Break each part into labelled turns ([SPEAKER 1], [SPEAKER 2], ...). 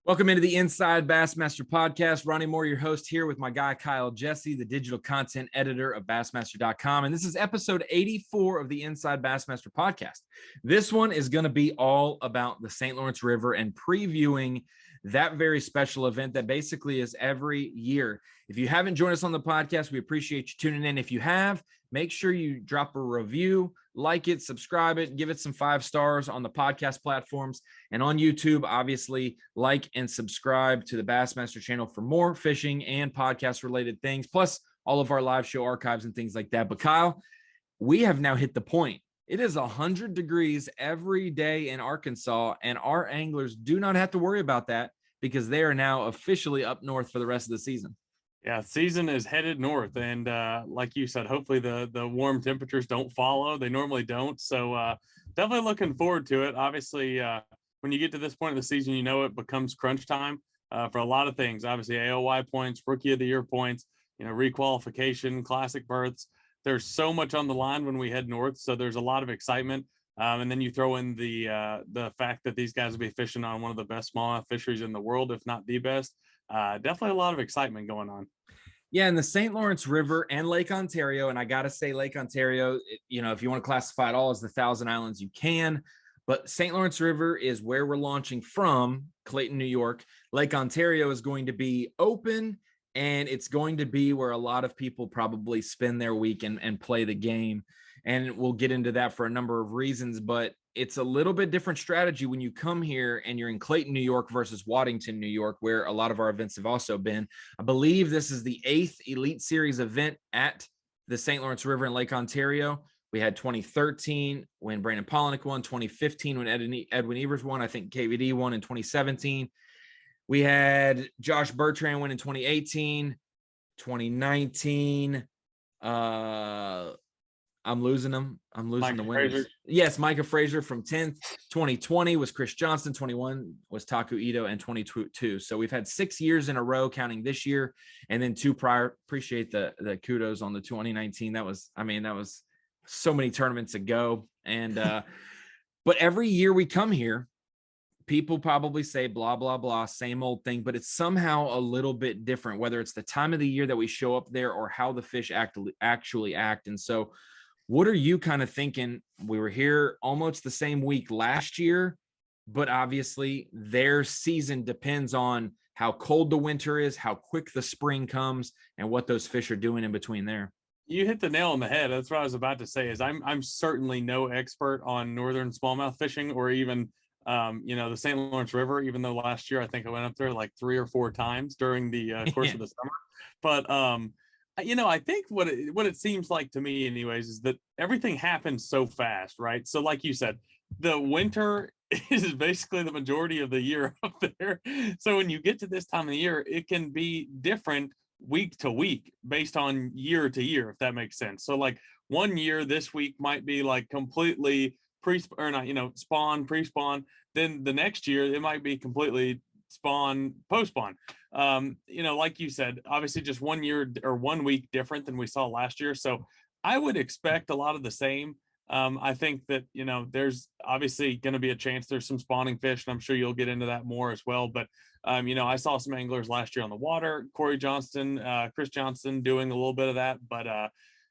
[SPEAKER 1] Welcome into the Inside Bassmaster Podcast. Ronnie Moore, your host, here with my guy, Jessie, the digital content editor of Bassmaster.com. And this is episode 84 of the Inside Bassmaster Podcast. This one is going to be all about the St. Lawrence River and previewing that very special event that basically is every year. If you haven't joined us on the podcast, we appreciate you tuning in. If you have, make sure you drop a review, like it, subscribe it, give it some 5 stars on the podcast platforms. And on YouTube, obviously, like and subscribe to the Bassmaster channel for more fishing and podcast-related things, plus all of our live show archives and things like that. But Kyle, we have now hit the point. It is 100 degrees every day in Arkansas, and our anglers do not have to worry about that because they are now officially up north for the rest of the season.
[SPEAKER 2] Yeah, season is headed north, and like you said, hopefully the warm temperatures don't follow. They normally don't, so definitely looking forward to it. Obviously, when you get to this point of the season, you know it becomes crunch time for a lot of things. Obviously, AOY points, Rookie of the Year points, requalification, classic berths. There's so much on the line when we head north, so there's a lot of excitement. And then you throw in the fact that these guys will be fishing on one of the best smallmouth fisheries in the world, if not the best. Definitely a lot of excitement going on.
[SPEAKER 1] Yeah, in the St. Lawrence River and Lake Ontario, and I got to say Lake Ontario, if you want to classify it all as the Thousand Islands, you can. But St. Lawrence River is where we're launching from, Clayton, New York. Lake Ontario is going to be open, and it's going to be where a lot of people probably spend their week and play the game. And we'll get into that for a number of reasons, but it's a little bit different strategy when you come here and you're in Clayton, New York versus Waddington, New York, where a lot of our events have also been. I believe this is the 8th Elite Series event at the St. Lawrence River in Lake Ontario. We had 2013 when Brandon Polinick won, 2015 when Edwin Evers won, I think KVD won in 2017. We had Josh Bertrand win in 2018, 2019. I'm losing them. I'm losing the winners. Fraser. Yes, Micah Fraser from 10th. 2020 was Chris Johnston. 21 was Taku Ito, and 22. So we've had 6 years in a row, counting this year, and then 2 prior. Appreciate the kudos on the 2019. That was so many tournaments ago. And but every year we come here, people probably say blah, blah, blah, same old thing, but it's somehow a little bit different, whether it's the time of the year that we show up there or how the fish actually act. And so what are you kind of thinking? We were here almost the same week last year, but obviously their season depends on how cold the winter is, how quick the spring comes, and what those fish are doing in between there.
[SPEAKER 2] You hit the nail on the head. That's what I was about to say. Is I'm certainly no expert on northern smallmouth fishing or even the St. Lawrence River, even though last year I think I went up there like 3 or 4 times during the course of the summer. But I think what it seems like to me anyways is that everything happens so fast, right? So like you said, the winter is basically the majority of the year up there. So when you get to this time of the year, it can be different week to week based on year to year, if that makes sense. So like one year, this week might be like completely spawn, pre-spawn. Then the next year, it might be completely spawn, post-spawn. Like you said, obviously just 1 year or 1 week different than we saw last year. So I would expect a lot of the same. I think that, there's obviously going to be a chance there's some spawning fish, and I'm sure you'll get into that more as well. But, I saw some anglers last year on the water, Corey Johnston, Chris Johnston doing a little bit of that. But,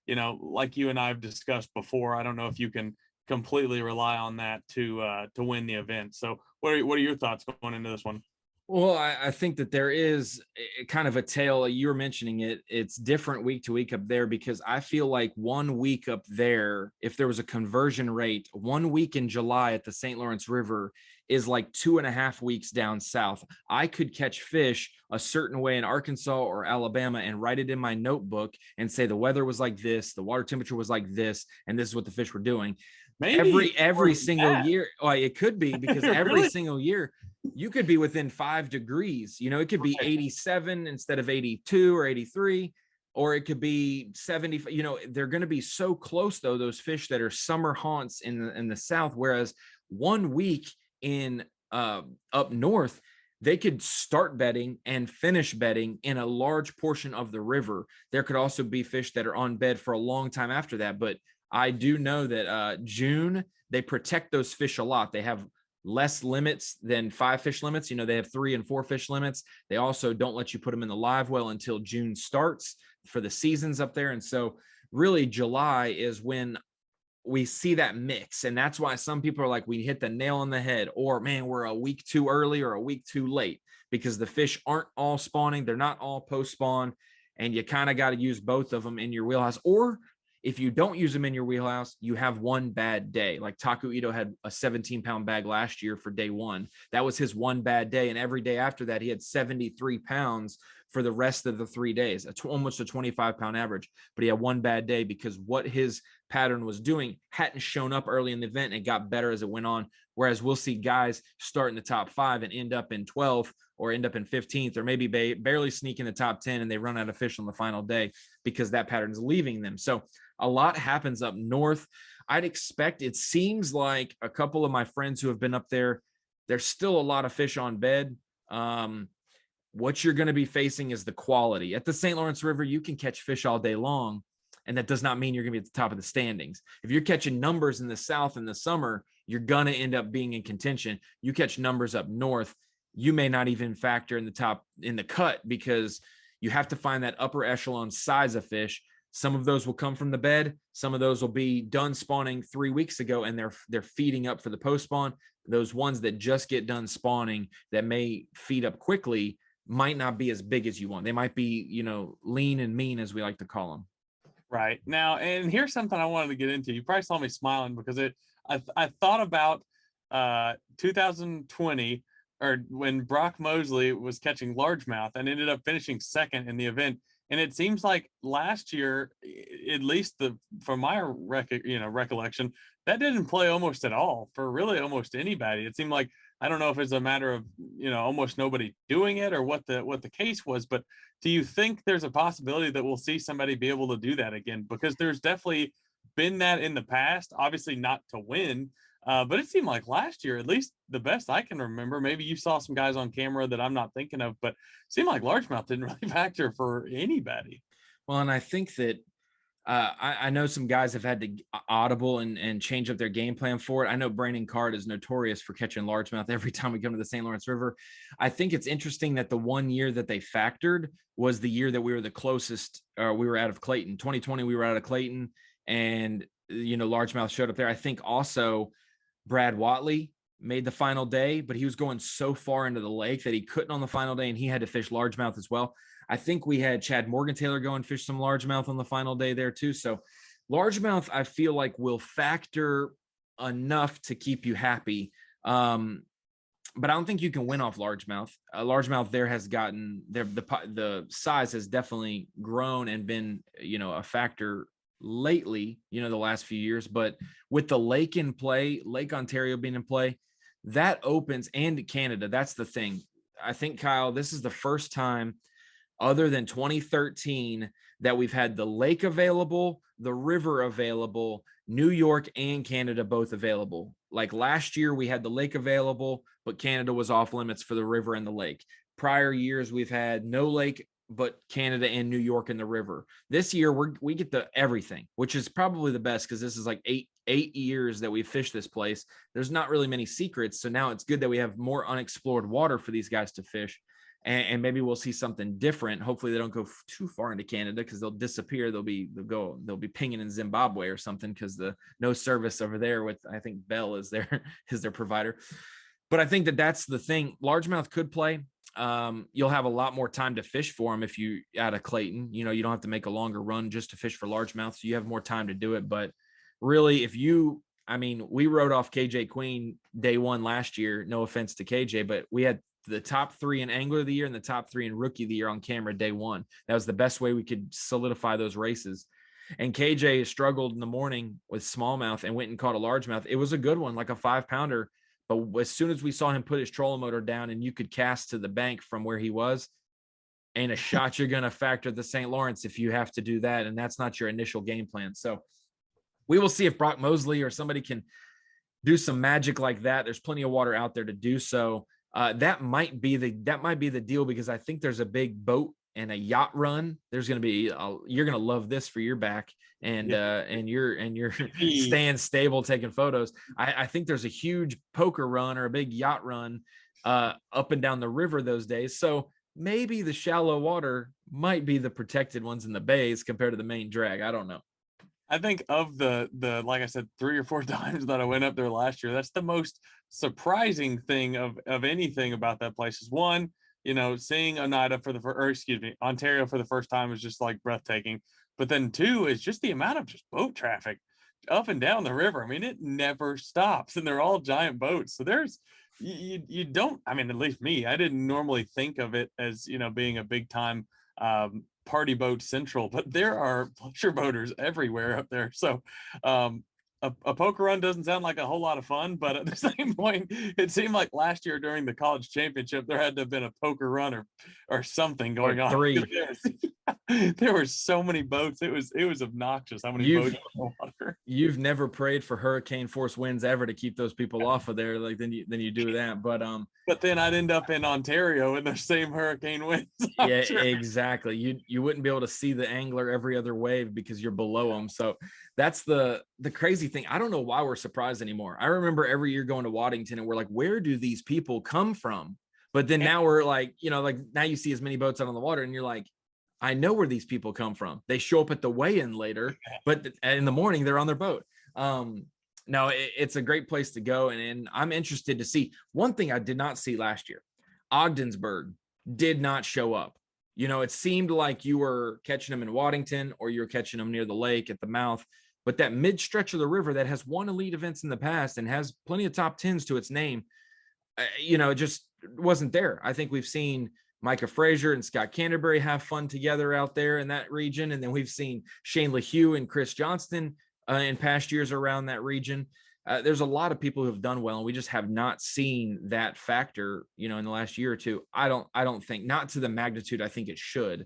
[SPEAKER 2] like you and I have discussed before, I don't know if you can completely rely on that to win the event. So what are your thoughts going into this one?
[SPEAKER 1] Well, I think that there is kind of a tale. You were mentioning it. It's different week to week up there because I feel like 1 week up there, if there was a conversion rate, 1 week in July at the St. Lawrence River is like 2.5 weeks down south. I could catch fish a certain way in Arkansas or Alabama and write it in my notebook and say the weather was like this, the water temperature was like this, and this is what the fish were doing. Maybe every single year. Well, it could be because every really? Single year you could be within 5 degrees. It could be 87 instead of 82 or 83, or it could be 70. They're going to be so close though, those fish that are summer haunts in the south. Whereas 1 week in up north, they could start bedding and finish bedding in a large portion of the river. There could also be fish that are on bed for a long time after that, but I do know that June, they protect those fish a lot. They have less limits than 5 fish limits. They have 3 and 4 fish limits. They also don't let you put them in the live well until June starts for the seasons up there. And so really July is when we see that mix. And that's why some people are like, we hit the nail on the head, or man, we're a week too early or a week too late, because the fish aren't all spawning. They're not all post spawn. And you kind of got to use both of them in your wheelhouse. Or if you don't use them in your wheelhouse, you have one bad day. Like Taku Ito had a 17-pound bag last year for day one. That was his one bad day. And every day after that, he had 73 pounds for the rest of the 3 days, almost a 25-pound average. But he had one bad day because what his pattern was doing hadn't shown up early in the event, and it got better as it went on. Whereas we'll see guys start in the top 5 and end up in 12th or end up in 15th, or maybe barely sneak in the top 10, and they run out of fish on the final day because that pattern is leaving them. So a lot happens up north. I'd expect, it seems like a couple of my friends who have been up there, there's still a lot of fish on bed. What you're going to be facing is the quality. At the St. Lawrence River, you can catch fish all day long, and that does not mean you're going to be at the top of the standings. If you're catching numbers in the south in the summer, you're going to end up being in contention. You catch numbers up north, you may not even factor in the top in the cut, because you have to find that upper echelon size of fish. Some of those will come from the bed. Some of those will be done spawning 3 weeks ago, and they're feeding up for the post spawn. Those ones that just get done spawning that may feed up quickly might not be as big as you want. They might be, lean and mean, as we like to call them.
[SPEAKER 2] Right now, and here's something I wanted to get into. You probably saw me smiling because I thought about 2020, or when Brock Mosley was catching largemouth and ended up finishing second in the event. And it seems like last year, at least from my recollection, that didn't play almost at all for really almost anybody. It seemed like, I don't know if it's a matter of, almost nobody doing it or what the case was, but do you think there's a possibility that we'll see somebody be able to do that again? Because there's definitely been that in the past, obviously not to win, but it seemed like last year, at least the best I can remember, maybe you saw some guys on camera that I'm not thinking of, but it seemed like largemouth didn't really factor for anybody.
[SPEAKER 1] Well, and I think that I know some guys have had to audible and change up their game plan for it. I know Brandon Card is notorious for catching largemouth every time we come to the St. Lawrence River. I think it's interesting that the one year that they factored was the year that we were the closest. We were out of Clayton. 2020, we were out of Clayton, and largemouth showed up there. I think also Brad Watley made the final day, but he was going so far into the lake that he couldn't on the final day, and he had to fish largemouth as well. I think we had Chad Morgan-Taylor go and fish some largemouth on the final day there too. So largemouth, I feel like, will factor enough to keep you happy. But I don't think you can win off largemouth. Largemouth there has gotten the size has definitely grown and been, a factor lately, the last few years. But with the lake in play, Lake Ontario being in play, that opens, and Canada. That's the thing. I think, Kyle, this is the first time other than 2013 that we've had the lake available, the river available, New York and Canada both available. Like last year, we had the lake available, but Canada was off limits for the river and the lake. Prior years, we've had no lake, but Canada and New York in the river. This year, we get the everything, which is probably the best, because this is like eight years that we've fished this place. There's not really many secrets. So now it's good that we have more unexplored water for these guys to fish. And maybe we'll see something different. Hopefully they don't go too far into Canada, because they'll disappear. They'll be pinging in Zimbabwe or something, because the no service over there with, I think Bell is their provider. But I think that's the thing. Largemouth could play. You'll have a lot more time to fish for them if you out of Clayton. You don't have to make a longer run just to fish for largemouth. So you have more time to do it. But really, we wrote off KJ Queen day one last year. No offense to KJ, but we had the top 3 in angler of the year and the top 3 in rookie of the year on camera day one. That was the best way we could solidify those races. And KJ struggled in the morning with smallmouth and went and caught a largemouth. It was a good one, like a 5-pounder. But as soon as we saw him put his trolling motor down and you could cast to the bank from where he was, ain't a shot you're going to factor the St. Lawrence if you have to do that. And that's not your initial game plan. So we will see if Brock Mosley or somebody can do some magic like that. There's plenty of water out there to do so. That might be the deal, because I think there's a big boat and a yacht run. There's going to be you're going to love this for your back and you're staying stable, taking photos. I think there's a huge poker run or a big yacht run up and down the river those days. So maybe the shallow water might be the protected ones in the bays compared to the main drag. I don't know.
[SPEAKER 2] I think of the like I said, 3 or 4 times that I went up there last year, that's the most surprising thing of anything about that place is, one, you know, seeing Ontario for the first time is just like breathtaking. But then two is just the amount of just boat traffic up and down the river. I mean, it never stops, and they're all giant boats. So there's you don't, I mean, at least me, I didn't normally think of it as, you know, being a big time party boat central, but there are pleasure boaters everywhere up there. So a poker run doesn't sound like a whole lot of fun, but at the same point, it seemed like last year during the college championship, there had to have been a poker run or something going on.
[SPEAKER 1] 3.
[SPEAKER 2] There were so many boats. It was obnoxious how many boats on the water.
[SPEAKER 1] You've never prayed for hurricane force winds ever to keep those people off of there. Like then you do that. But
[SPEAKER 2] then I'd end up in Ontario in the same hurricane winds.
[SPEAKER 1] Yeah, sure. Exactly. You wouldn't be able to see the angler every other wave because you're below them. So that's the crazy thing. I don't know why we're surprised anymore. I remember every year going to Waddington and we're like, where do these people come from? But then now we're like, you know, like now you see as many boats out on the water and you're like, I know where these people come from. They show up at the weigh-in later, but in the morning they're on their boat. No, it's a great place to go. And I'm interested to see. One thing I did not see last year, Ogdensburg did not show up. You know, it seemed like you were catching them in Waddington or you were catching them near the lake at the mouth. But that mid stretch of the river that has won elite events in the past and has plenty of top 10s to its name, you know, it just wasn't there. I think we've seen Micah Frazier and Scott Canterbury have fun together out there in that region. And then we've seen Shane LaHue and Chris Johnston in past years around that region. There's a lot of people who have done well, and we just have not seen that factor, you know, in the last year or two. I don't think, not to the magnitude I think it should.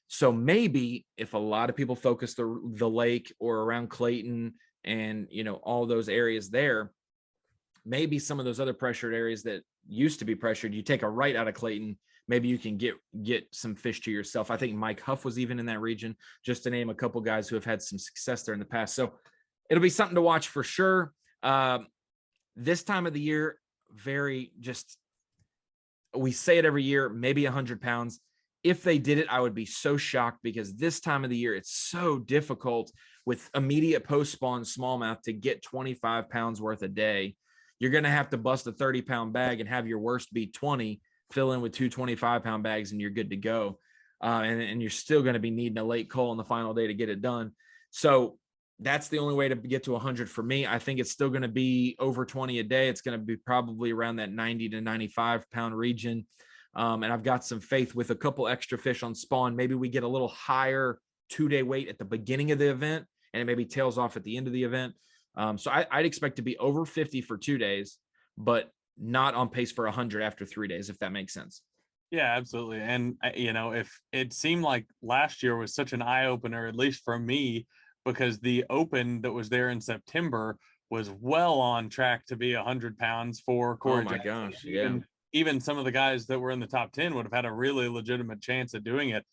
[SPEAKER 1] So maybe if a lot of people focus the lake or around Clayton and, you know, all those areas there, maybe some of those other pressured areas that used to be pressured, you take a right out of Clayton, maybe you can get some fish to yourself. I think Mike Huff was even in that region, just to name a couple guys who have had some success there in the past. So it'll be something to watch for sure. This time of the year, we say it every year, maybe 100 pounds. If they did it, I would be so shocked because this time of the year, it's so difficult with immediate post-spawn smallmouth to get 25 pounds worth a day. You're going to have to bust a 30-pound bag and have your worst be 20, fill in with 2 25-pound bags, and you're good to go. And you're still going to be needing a late call on the final day to get it done. So that's the only way to get to 100 for me. I think it's still going to be over 20 a day. It's going to be probably around that 90 to 95-pound region. And I've got some faith with a couple extra fish on spawn. Maybe we get a little higher 2-day weight at the beginning of the event, and it maybe tails off at the end of the event. So I'd expect to be over 50 for 2 days, but not on pace for 100 after 3 days, if that makes sense.
[SPEAKER 2] Yeah, absolutely. And, you know, if it seemed like last year was such an eye opener, at least for me, because the open that was there in September was well on track to be 100 pounds for Corey.
[SPEAKER 1] Oh my gosh. Yeah.
[SPEAKER 2] Even some of the guys that were in the top 10 would have had a really legitimate chance at doing it.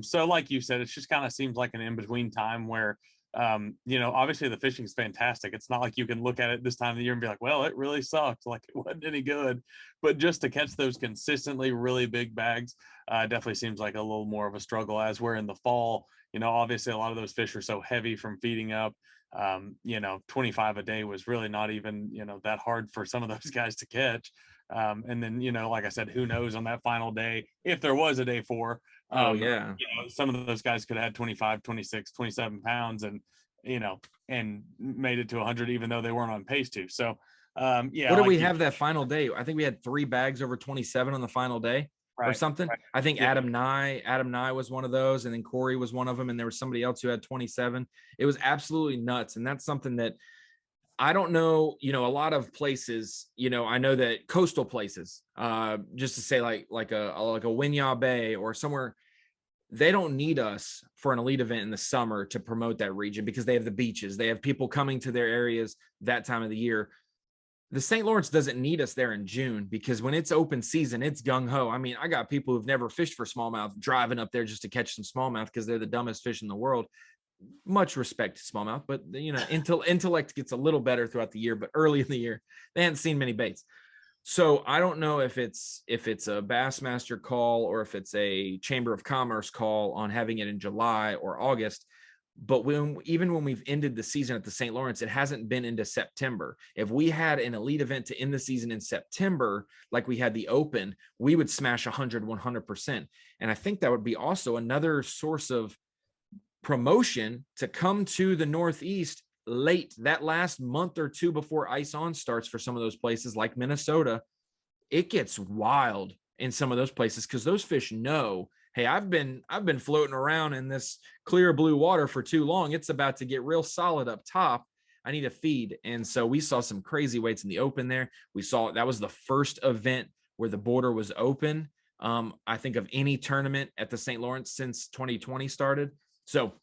[SPEAKER 2] So like you said, it just kind of seems like an in-between time where, you know, obviously the fishing is fantastic. It's not like you can look at it this time of the year and be like, well, it really sucked. Like it wasn't any good, but just to catch those consistently really big bags, definitely seems like a little more of a struggle as we're in the fall. You know, obviously a lot of those fish are so heavy from feeding up. You know, 25 a day was really not even, you know, that hard for some of those guys to catch. And then, you know, like I said, who knows on that final day, if there was a day 4,
[SPEAKER 1] yeah,
[SPEAKER 2] you know, some of those guys could have had 25, 26, 27 pounds and, you know, and made it to 100, even though they weren't on pace to. So, yeah.
[SPEAKER 1] What did we have that final day? I think we had 3 bags over 27 on the final day. Right, or something. Right. I think Adam Nye was one of those, and then Corey was one of them, and there was somebody else who had 27. It was absolutely nuts, and that's something that I don't know. You know, a lot of places. You know, I know that coastal places, just to say like a Winyah Bay or somewhere, they don't need us for an elite event in the summer to promote that region because they have the beaches. They have people coming to their areas that time of the year. the St. Lawrence doesn't need us there in June because when it's open season, it's gung ho. I mean, I got people who've never fished for smallmouth driving up there just to catch some smallmouth because they're the dumbest fish in the world. Much respect to smallmouth, but intellect gets a little better throughout the year, but early in the year, they hadn't seen many baits. So I don't know if it's a Bassmaster call or if it's a Chamber of Commerce call on having it in July or August. But even when we've ended the season at the St. Lawrence, it hasn't been into September. If we had an elite event to end the season in September, like we had the Open, we would smash 100%. And I think that would be also another source of promotion to come to the Northeast late, that last month or two before ice on starts for some of those places like Minnesota. It gets wild in some of those places because those fish know, hey, I've been floating around in this clear blue water for too long. It's about to get real solid up top. I need a feed. And so we saw some crazy weights in the Open there. We saw that was the first event where the border was open, I think, of any tournament at the St. Lawrence since 2020 started. So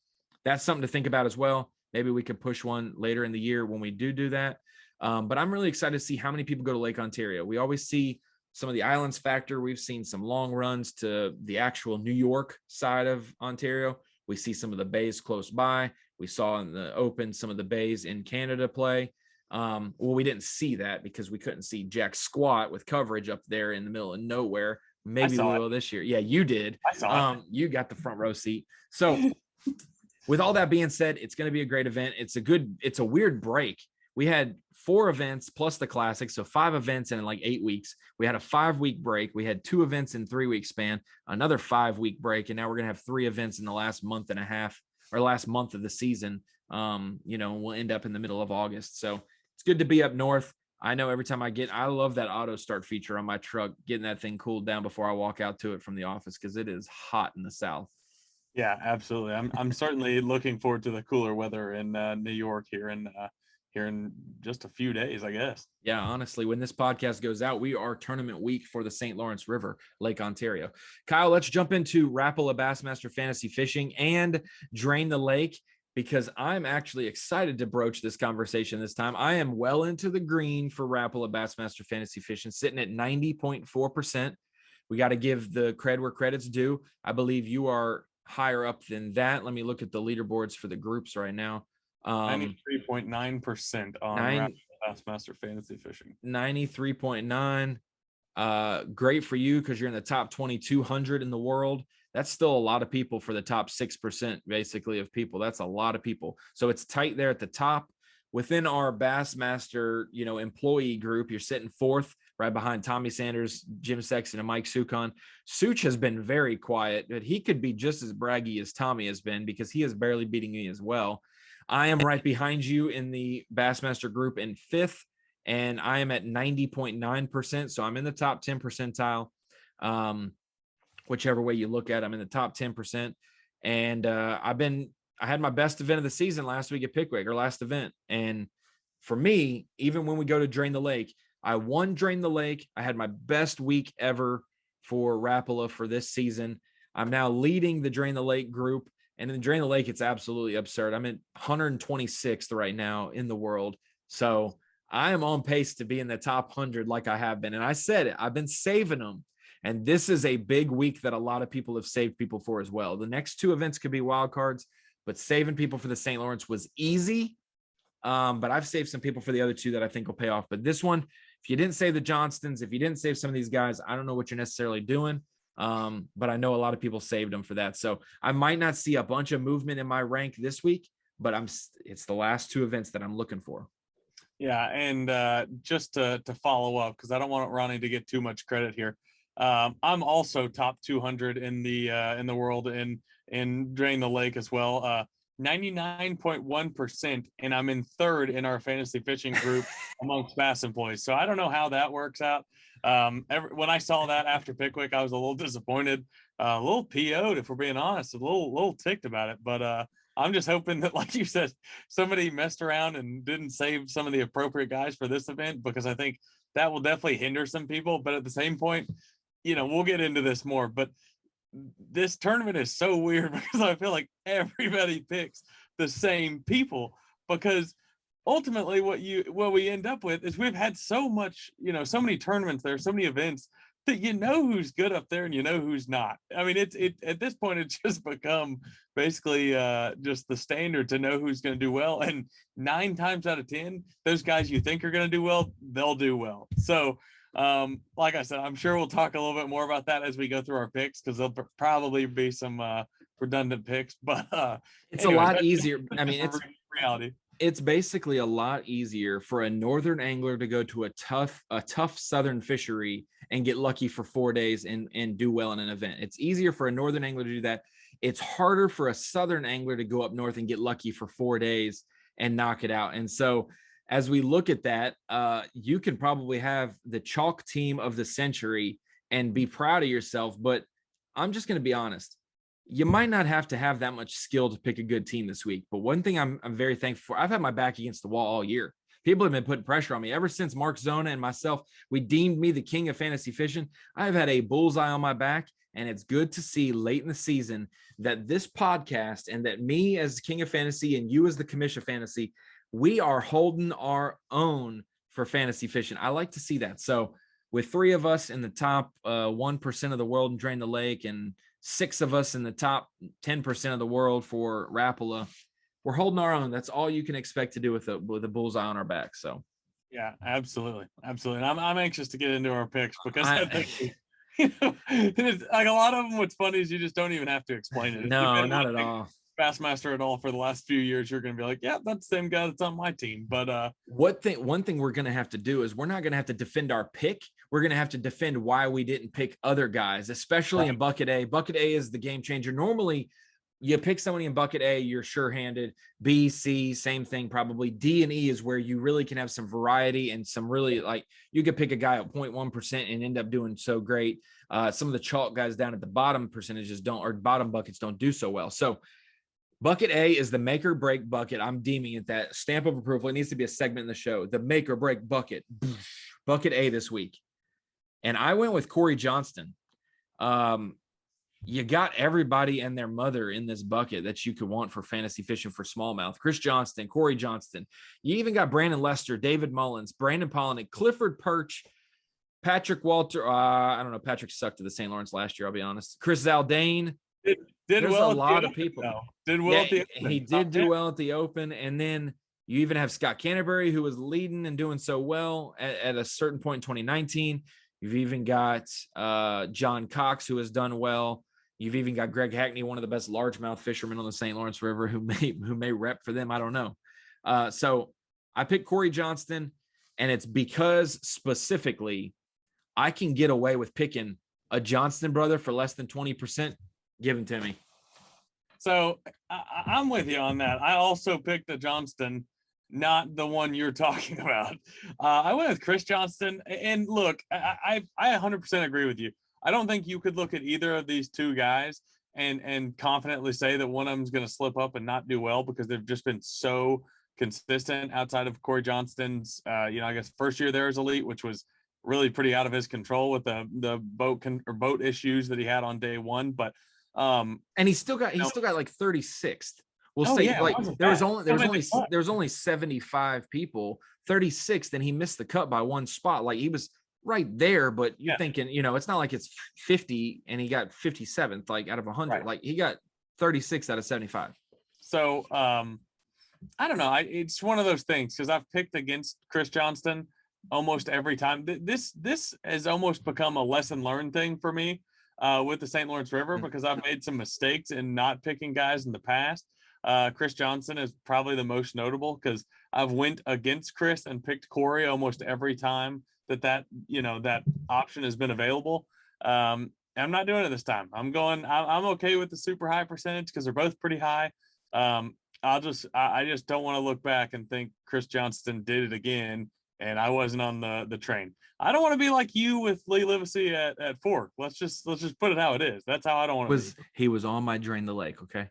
[SPEAKER 1] that's something to think about as well. Maybe we could push one later in the year when we do that. But I'm really excited to see how many people go to Lake Ontario. We always see some of the islands factor. We've seen some long runs to the actual New York side of Ontario. We see some of the bays close by. We saw in the Open some of the bays in Canada play. Well, we didn't see that because we couldn't see jack squat with coverage up there in the middle of nowhere. Maybe we will this year. Yeah, you did.
[SPEAKER 2] I saw it.
[SPEAKER 1] You got the front row seat. So with all that being said, it's going to be a great event. It's a weird break. We had 4 events plus the classic. So 5 events in like 8 weeks. We had a 5-week break. We had 2 events in 3-week span, another 5-week break. And now we're going to have 3 events in the last month and a half or last month of the season. We'll end up in the middle of August. So it's good to be up north. I know every time I love that auto start feature on my truck, getting that thing cooled down before I walk out to it from the office because it is hot in the South.
[SPEAKER 2] Yeah, absolutely. I'm certainly looking forward to the cooler weather in New York here in just a few days, I guess.
[SPEAKER 1] Yeah, honestly, when this podcast goes out, we are tournament week for the St. Lawrence River, Lake Ontario. Kyle, let's jump into Rapala Bassmaster Fantasy Fishing and Drain the Lake because I'm actually excited to broach this conversation this time. I am well into the green for Rapala Bassmaster Fantasy Fishing, sitting at 90.4%. We got to give the cred where credit's due. I believe you are higher up than that. Let me look at the leaderboards for the groups right now.
[SPEAKER 2] 93.9% on Bassmaster Fantasy Fishing.
[SPEAKER 1] 93.9. Great for you because you're in the top 2,200 in the world. That's still a lot of people for the top 6% basically of people. That's a lot of people. So it's tight there at the top. Within our Bassmaster, employee group, you're sitting 4th, right behind Tommy Sanders, Jim Sexton, and Mike Sukon. Such has been very quiet, but he could be just as braggy as Tommy has been because he is barely beating me as well. I am right behind you in the Bassmaster group in 5th, and I am at 90.9%. So I'm in the top 10 percentile. Whichever way you look at it, I'm in the top 10%. And I had my best event of the season last week at Pickwick, or last event. And for me, even when we go to Drain the Lake, I won Drain the Lake. I had my best week ever for Rapala for this season. I'm now leading the Drain the Lake group. And in Drain the Lake, it's absolutely absurd. I'm at 126th right now in the world. So I am on pace to be in the top 100 like I have been. And I said it, I've been saving them. And this is a big week that a lot of people have saved people for as well. The next 2 events could be wild cards, but saving people for the St. Lawrence was easy. But I've saved some people for the other 2 that I think will pay off. But this one, if you didn't save the Johnstons, if you didn't save some of these guys, I don't know what you're necessarily doing. But I know a lot of people saved them for that. So I might not see a bunch of movement in my rank this week, but it's the last 2 events that I'm looking for.
[SPEAKER 2] Yeah. And just to follow up, because I don't want Ronnie to get too much credit here. I'm also top 200 in the world in Drain the Lake as well. 99.1%, and I'm in 3rd in our fantasy fishing group amongst Bass employees. So I don't know how that works out. When I saw that after Pickwick, I was a little disappointed, a little PO'd, if we're being honest, a little ticked about it. But I'm just hoping that, like you said, somebody messed around and didn't save some of the appropriate guys for this event, because I think that will definitely hinder some people. But at the same point, we'll get into this more, but this tournament is so weird because I feel like everybody picks the same people, because ultimately what we end up with is we've had so much, so many tournaments there, so many events that who's good up there and who's not. I mean, it at this point it's just become basically just the standard to know who's going to do well, and 9 times out of 10 those guys you think are going to do well, they'll do well. So like I said, I'm sure we'll talk a little bit more about that as we go through our picks, because there'll probably be some redundant picks, but
[SPEAKER 1] it's anyways, a lot easier. I mean, it's
[SPEAKER 2] reality.
[SPEAKER 1] It's basically a lot easier for a northern angler to go to a tough southern fishery and get lucky for 4 days and do well in an event. It's easier for a northern angler to do that. It's harder for a southern angler to go up north and get lucky for 4 days and knock it out. And so as we look at that, you can probably have the chalk team of the century and be proud of yourself. But I'm just going to be honest. You might not have to have that much skill to pick a good team this week. But one thing I'm very thankful for, I've had my back against the wall all year. People have been putting pressure on me ever since Mark Zona and myself, we deemed me the king of fantasy fishing. I've had a bullseye on my back, and it's good to see late in the season that this podcast and that me as king of fantasy and you as the commission of fantasy, we are holding our own for fantasy fishing. I like to see that. So with 3 of us in the top 1% of the world and Drain the Lake, and 6 of us in the top 10% of the world for Rapala, we're holding our own. That's all you can expect to do with a bullseye on our back. So,
[SPEAKER 2] yeah, absolutely. And I'm anxious to get into our picks, because I think, it's like a lot of them. What's funny is you just don't even have to explain it.
[SPEAKER 1] No, not at all.
[SPEAKER 2] Bassmaster at all for the last few years, you're going to be like, yeah, that's the same guy that's on my team. But
[SPEAKER 1] one thing we're going to have to do is we're not going to have to defend our pick. We're going to have to defend why we didn't pick other guys, especially in bucket A. Bucket A is the game changer. Normally you pick somebody in bucket A, you're sure-handed. B, C, same thing probably. D and E is where you really can have some variety and some really, like, you could pick a guy at 0.1% and end up doing so great. Some of the chalk guys down at the bottom percentages or bottom buckets don't do so well. So bucket A is the make or break bucket. I'm deeming it that. Stamp of approval. It needs to be a segment in the show. The make or break bucket. Bucket A this week. And I went with Corey Johnston. You got everybody and their mother in this bucket that you could want for fantasy fishing for smallmouth. Chris Johnston, Corey Johnston. You even got Brandon Lester, David Mullins, Brandon Polnick, Clifford Perch, Patrick Walter. I don't know. Patrick sucked at the St. Lawrence last year, I'll be honest. Chris Zaldane.
[SPEAKER 2] Did well.
[SPEAKER 1] A lot of people.
[SPEAKER 2] Did well at the
[SPEAKER 1] Open. He did do well at the Open. And then you even have Scott Canterbury, who was leading and doing so well at a certain point in 2019. You've even got John Cox, who has done well. You've even got Greg Hackney, one of the best largemouth fishermen on the St. Lawrence River, who may rep for them. I don't know. So I picked Corey Johnston, and it's because specifically I can get away with picking a Johnston brother for less than 20%. Give him to me.
[SPEAKER 2] So I'm with you on that. I also picked a Johnston, not the one you're talking about. I went with Chris Johnston, and look, I 100% agree with you. I don't think you could look at either of these 2 guys and confidently say that one of them is going to slip up and not do well, because they've just been so consistent outside of Corey Johnston's, I guess first year there as elite, which was really pretty out of his control with the boat issues that he had on day 1. But
[SPEAKER 1] and he still got like 36th. We'll say there's only 75 people, 36th, and he missed the cut by 1 spot. Like, he was right there, but you're thinking, it's not like it's 50 and he got 57th, like out of 100. Right. Like, he got 36 out of 75.
[SPEAKER 2] So I don't know. It's one of those things, because I've picked against Chris Johnston almost every time. This has almost become a lesson learned thing for me with the St. Lawrence River, because I've made some mistakes in not picking guys in the past. Chris Johnson is probably the most notable, because I've went against Chris and picked Corey almost every time that option has been available. I'm not doing it this time. I'm okay with the super high percentage, because they're both pretty high. I just don't want to look back and think Chris Johnston did it again and I wasn't on the train. I don't want to be like you with Lee Livesey at Fork. Let's just put it how it is. That's how I don't want to be.
[SPEAKER 1] He was on my Drain the Lake, okay?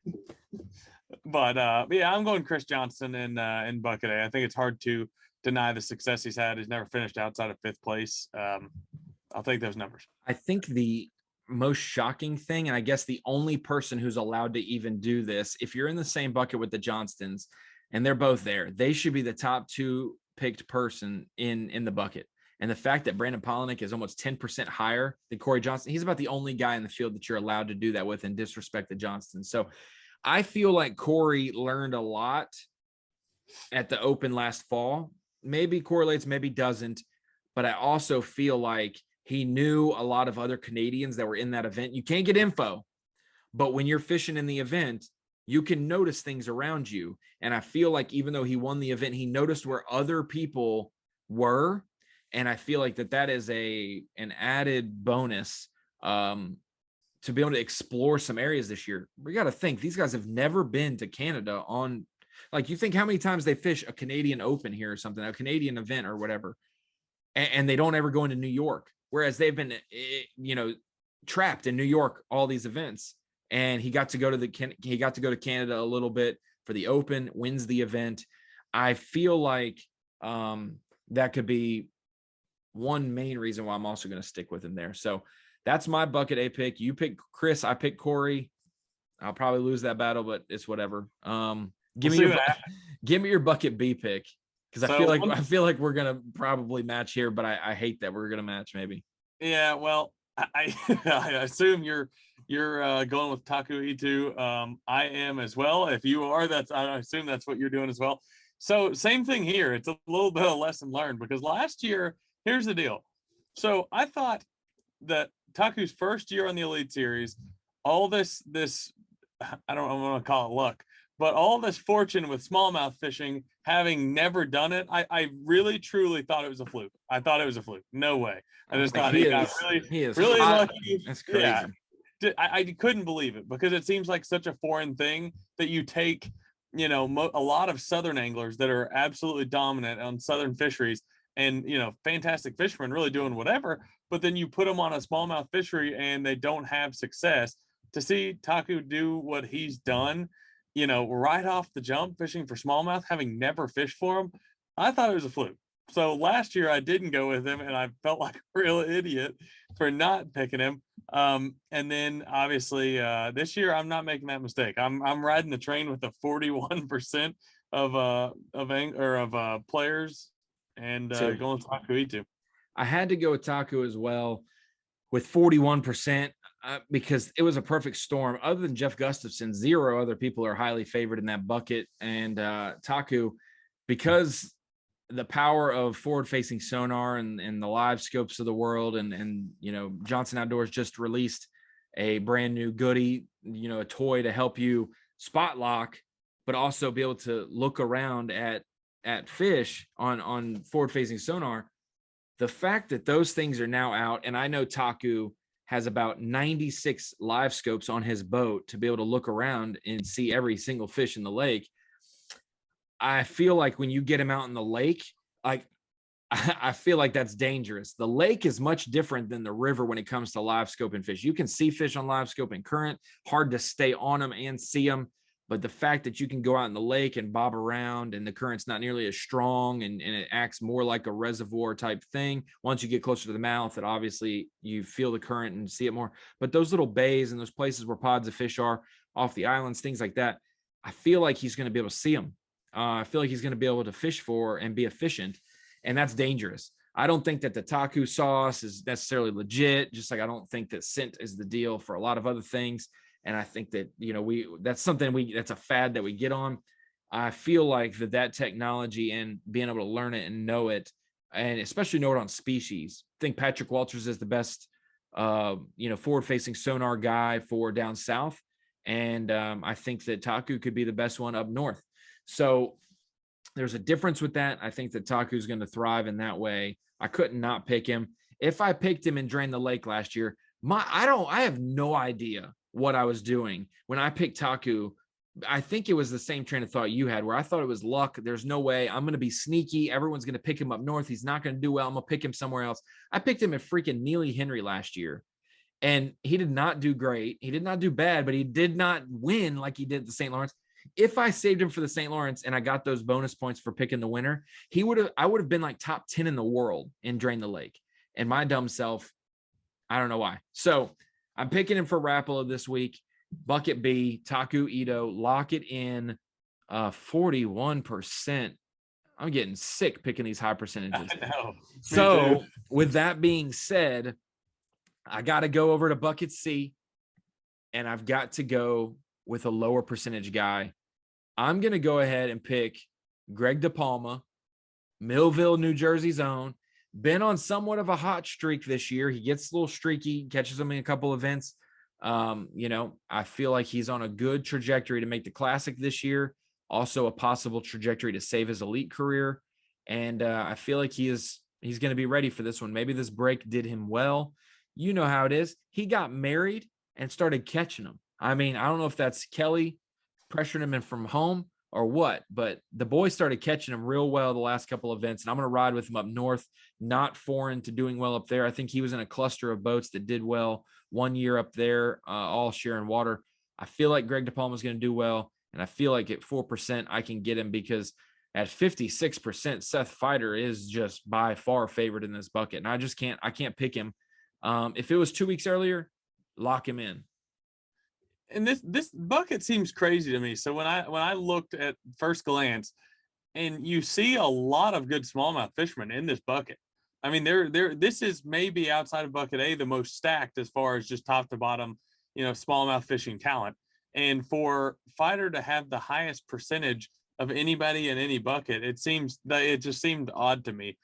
[SPEAKER 2] But yeah, I'm going Chris Johnston in bucket A. I think it's hard to deny the success he's had. He's never finished outside of 5th place. I'll take those numbers.
[SPEAKER 1] I think the most shocking thing, and I guess the only person who's allowed to even do this, if you're in the same bucket with the Johnstons, and they're both there. They should be the top 2 picked person in the bucket. And the fact that Brandon Polinick is almost 10% higher than Corey Johnston, he's about the only guy in the field that you're allowed to do that with and disrespect the Johnston. So I feel like Corey learned a lot at the Open last fall. Maybe correlates, maybe doesn't. But I also feel like he knew a lot of other Canadians that were in that event. You can't get info, but when you're fishing in the event, you can notice things around you. And I feel like even though he won the event, he noticed where other people were. And I feel like that is an added bonus to be able to explore some areas this year. We got to think these guys have never been to Canada on, like, you think how many times they fish a Canadian Open here or something, a Canadian event or whatever, and they don't ever go into New York. Whereas they've been, trapped in New York, all these events. And he got to go to Canada a little bit for the Open, wins the event. I feel like that could be one main reason why I'm also going to stick with him there. So that's my bucket A pick. You pick Chris, I pick Corey. I'll probably lose that battle, but it's whatever. Give me your bucket B pick, because I feel like we're gonna probably match here, but I hate that we're gonna match maybe.
[SPEAKER 2] Yeah, well, I assume you're going with Taku E2. I am as well. If you are, I assume that's what you're doing as well. So same thing here. It's a little bit of lesson learned, because last year, here's the deal. So I thought that Taku's first year on the Elite Series, all this I don't want to call it luck, but all this fortune with smallmouth fishing, having never done it, I really truly thought it was a fluke. I thought it was a fluke. No way. I just thought he got really lucky.
[SPEAKER 1] That's crazy.
[SPEAKER 2] Yeah. I couldn't believe it, because it seems like such a foreign thing that you take, a lot of Southern anglers that are absolutely dominant on Southern fisheries and, fantastic fishermen really doing whatever, but then you put them on a smallmouth fishery and they don't have success. To see Taku do what he's done, right off the jump, fishing for smallmouth, having never fished for him, I thought it was a fluke. So last year I didn't go with him, and I felt like a real idiot for not picking him. And then obviously this year I'm not making that mistake. I'm riding the train with the 41% of players, and going with Taku E2.
[SPEAKER 1] I had to go with Taku as well with 41%. Because it was a perfect storm. Other than Jeff Gustafson, 0 other people are highly favored in that bucket. And Taku, because the power of forward-facing sonar and the live scopes of the world, and Johnson Outdoors just released a brand new goodie, a toy to help you spot lock, but also be able to look around at fish on forward-facing sonar. The fact that those things are now out, and I know Taku has about 96 live scopes on his boat to be able to look around and see every single fish in the lake. I feel like when you get him out in the lake, I feel like that's dangerous. The lake is much different than the river when it comes to live scoping fish. You can see fish on live scope and current, hard to stay on them and see them. But the fact that you can go out in the lake and bob around, and the current's not nearly as strong, and it acts more like a reservoir type thing. Once you get closer to the mouth, it obviously you feel the current and see it more. But those little bays and those places where pods of fish are off the islands, things like that, I feel like he's going to be able to see them. I feel like he's going to be able to fish for and be efficient, and that's dangerous. I don't think that the Taku sauce is necessarily legit, just like I don't think that scent is the deal for a lot of other things. And I think that, that's a fad that we get on. I feel like that technology and being able to learn it and know it, and especially know it on species. I think Patrick Walters is the best, forward-facing sonar guy for down south. And I think that Taku could be the best one up north. So there's a difference with that. I think that Taku is going to thrive in that way. I couldn't not pick him. If I picked him and drained the lake last year, I have no idea what I was doing when I picked Taku. I think it was the same train of thought you had, where I thought it was luck. There's no way I'm going to be sneaky. Everyone's going to pick him up north. He's not going to do well. I'm going to pick him somewhere else. I picked him at freaking Neely Henry last year, and he did not do great. He did not do bad, but he did not win like he did at the St. Lawrence. If I saved him for the St. Lawrence and I got those bonus points for picking the winner, I would have been like top 10 in the world in Drain the Lake. And my dumb self, I don't know why. So I'm picking him for Rapala this week. Bucket B, Taku Ito, lock it in. 41%. I'm getting sick picking these high percentages.
[SPEAKER 2] I know.
[SPEAKER 1] So with that being said, I got to go over to bucket C, and I've got to go with a lower percentage guy. I'm going to go ahead and pick Greg DePalma, Millville, New Jersey's own. Been on somewhat of a hot streak this year. He gets a little streaky, catches them in a couple events. I feel like he's on a good trajectory to make the Classic this year. Also a possible trajectory to save his elite career. And I feel like he's going to be ready for this one. Maybe this break did him well. You know how it is. He got married and started catching them. I mean, I don't know if that's Kelly pressuring him in from home or what, but the boy started catching him real well the last couple of events, and I'm going to ride with him up north, not foreign to doing well up there. I think he was in a cluster of boats that did well one year up there, all sharing water. I feel like Greg DePalma is going to do well, and I feel like at 4% I can get him because at 56%, Seth Feider is just by far favored in this bucket, and I can't pick him. If it was 2 weeks earlier, lock him in.
[SPEAKER 2] And this bucket seems crazy to me. So when I looked at first glance, and you see a lot of good smallmouth fishermen in this bucket. I mean, this is maybe outside of bucket A the most stacked as far as just top to bottom, smallmouth fishing talent. And for Fighter to have the highest percentage of anybody in any bucket, it just seemed odd to me.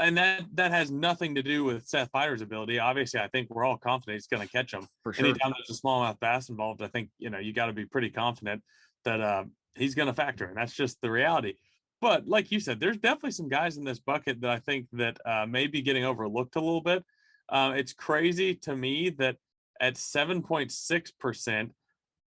[SPEAKER 2] And that has nothing to do with Seth Fighter's ability. Obviously, I think we're all confident he's going to catch them.
[SPEAKER 1] For sure.
[SPEAKER 2] Anytime there's a smallmouth bass involved, I think, you got to be pretty confident that he's going to factor in. That's just the reality. But like you said, there's definitely some guys in this bucket that I think that may be getting overlooked a little bit. It's crazy to me that at 7.6%,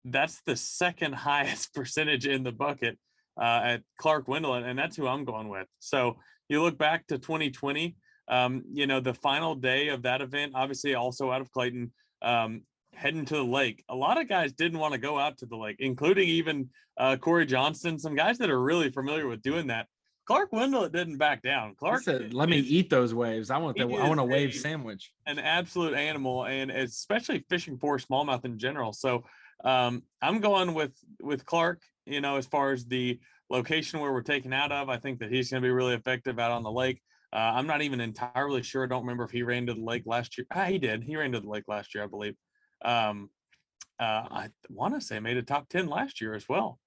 [SPEAKER 2] that's the second highest percentage in the bucket at Clark Wendell, and that's who I'm going with. So you look back to 2020, the final day of that event, obviously also out of Clayton, heading to the lake. A lot of guys didn't want to go out to the lake, including even Corey Johnston, some guys that are really familiar with doing that. Clark Wendell didn't back down. Clark
[SPEAKER 1] said, "Let me eat those waves. I want a wave sandwich."
[SPEAKER 2] An absolute animal, and especially fishing for smallmouth in general. So I'm going with Clark. As far as the location where we're taking out of, I think that he's going to be really effective out on the lake. I'm not even entirely sure. I don't remember if he ran to the lake last year. He did. He ran to the lake last year, I believe. I want to say made a top 10 last year as well.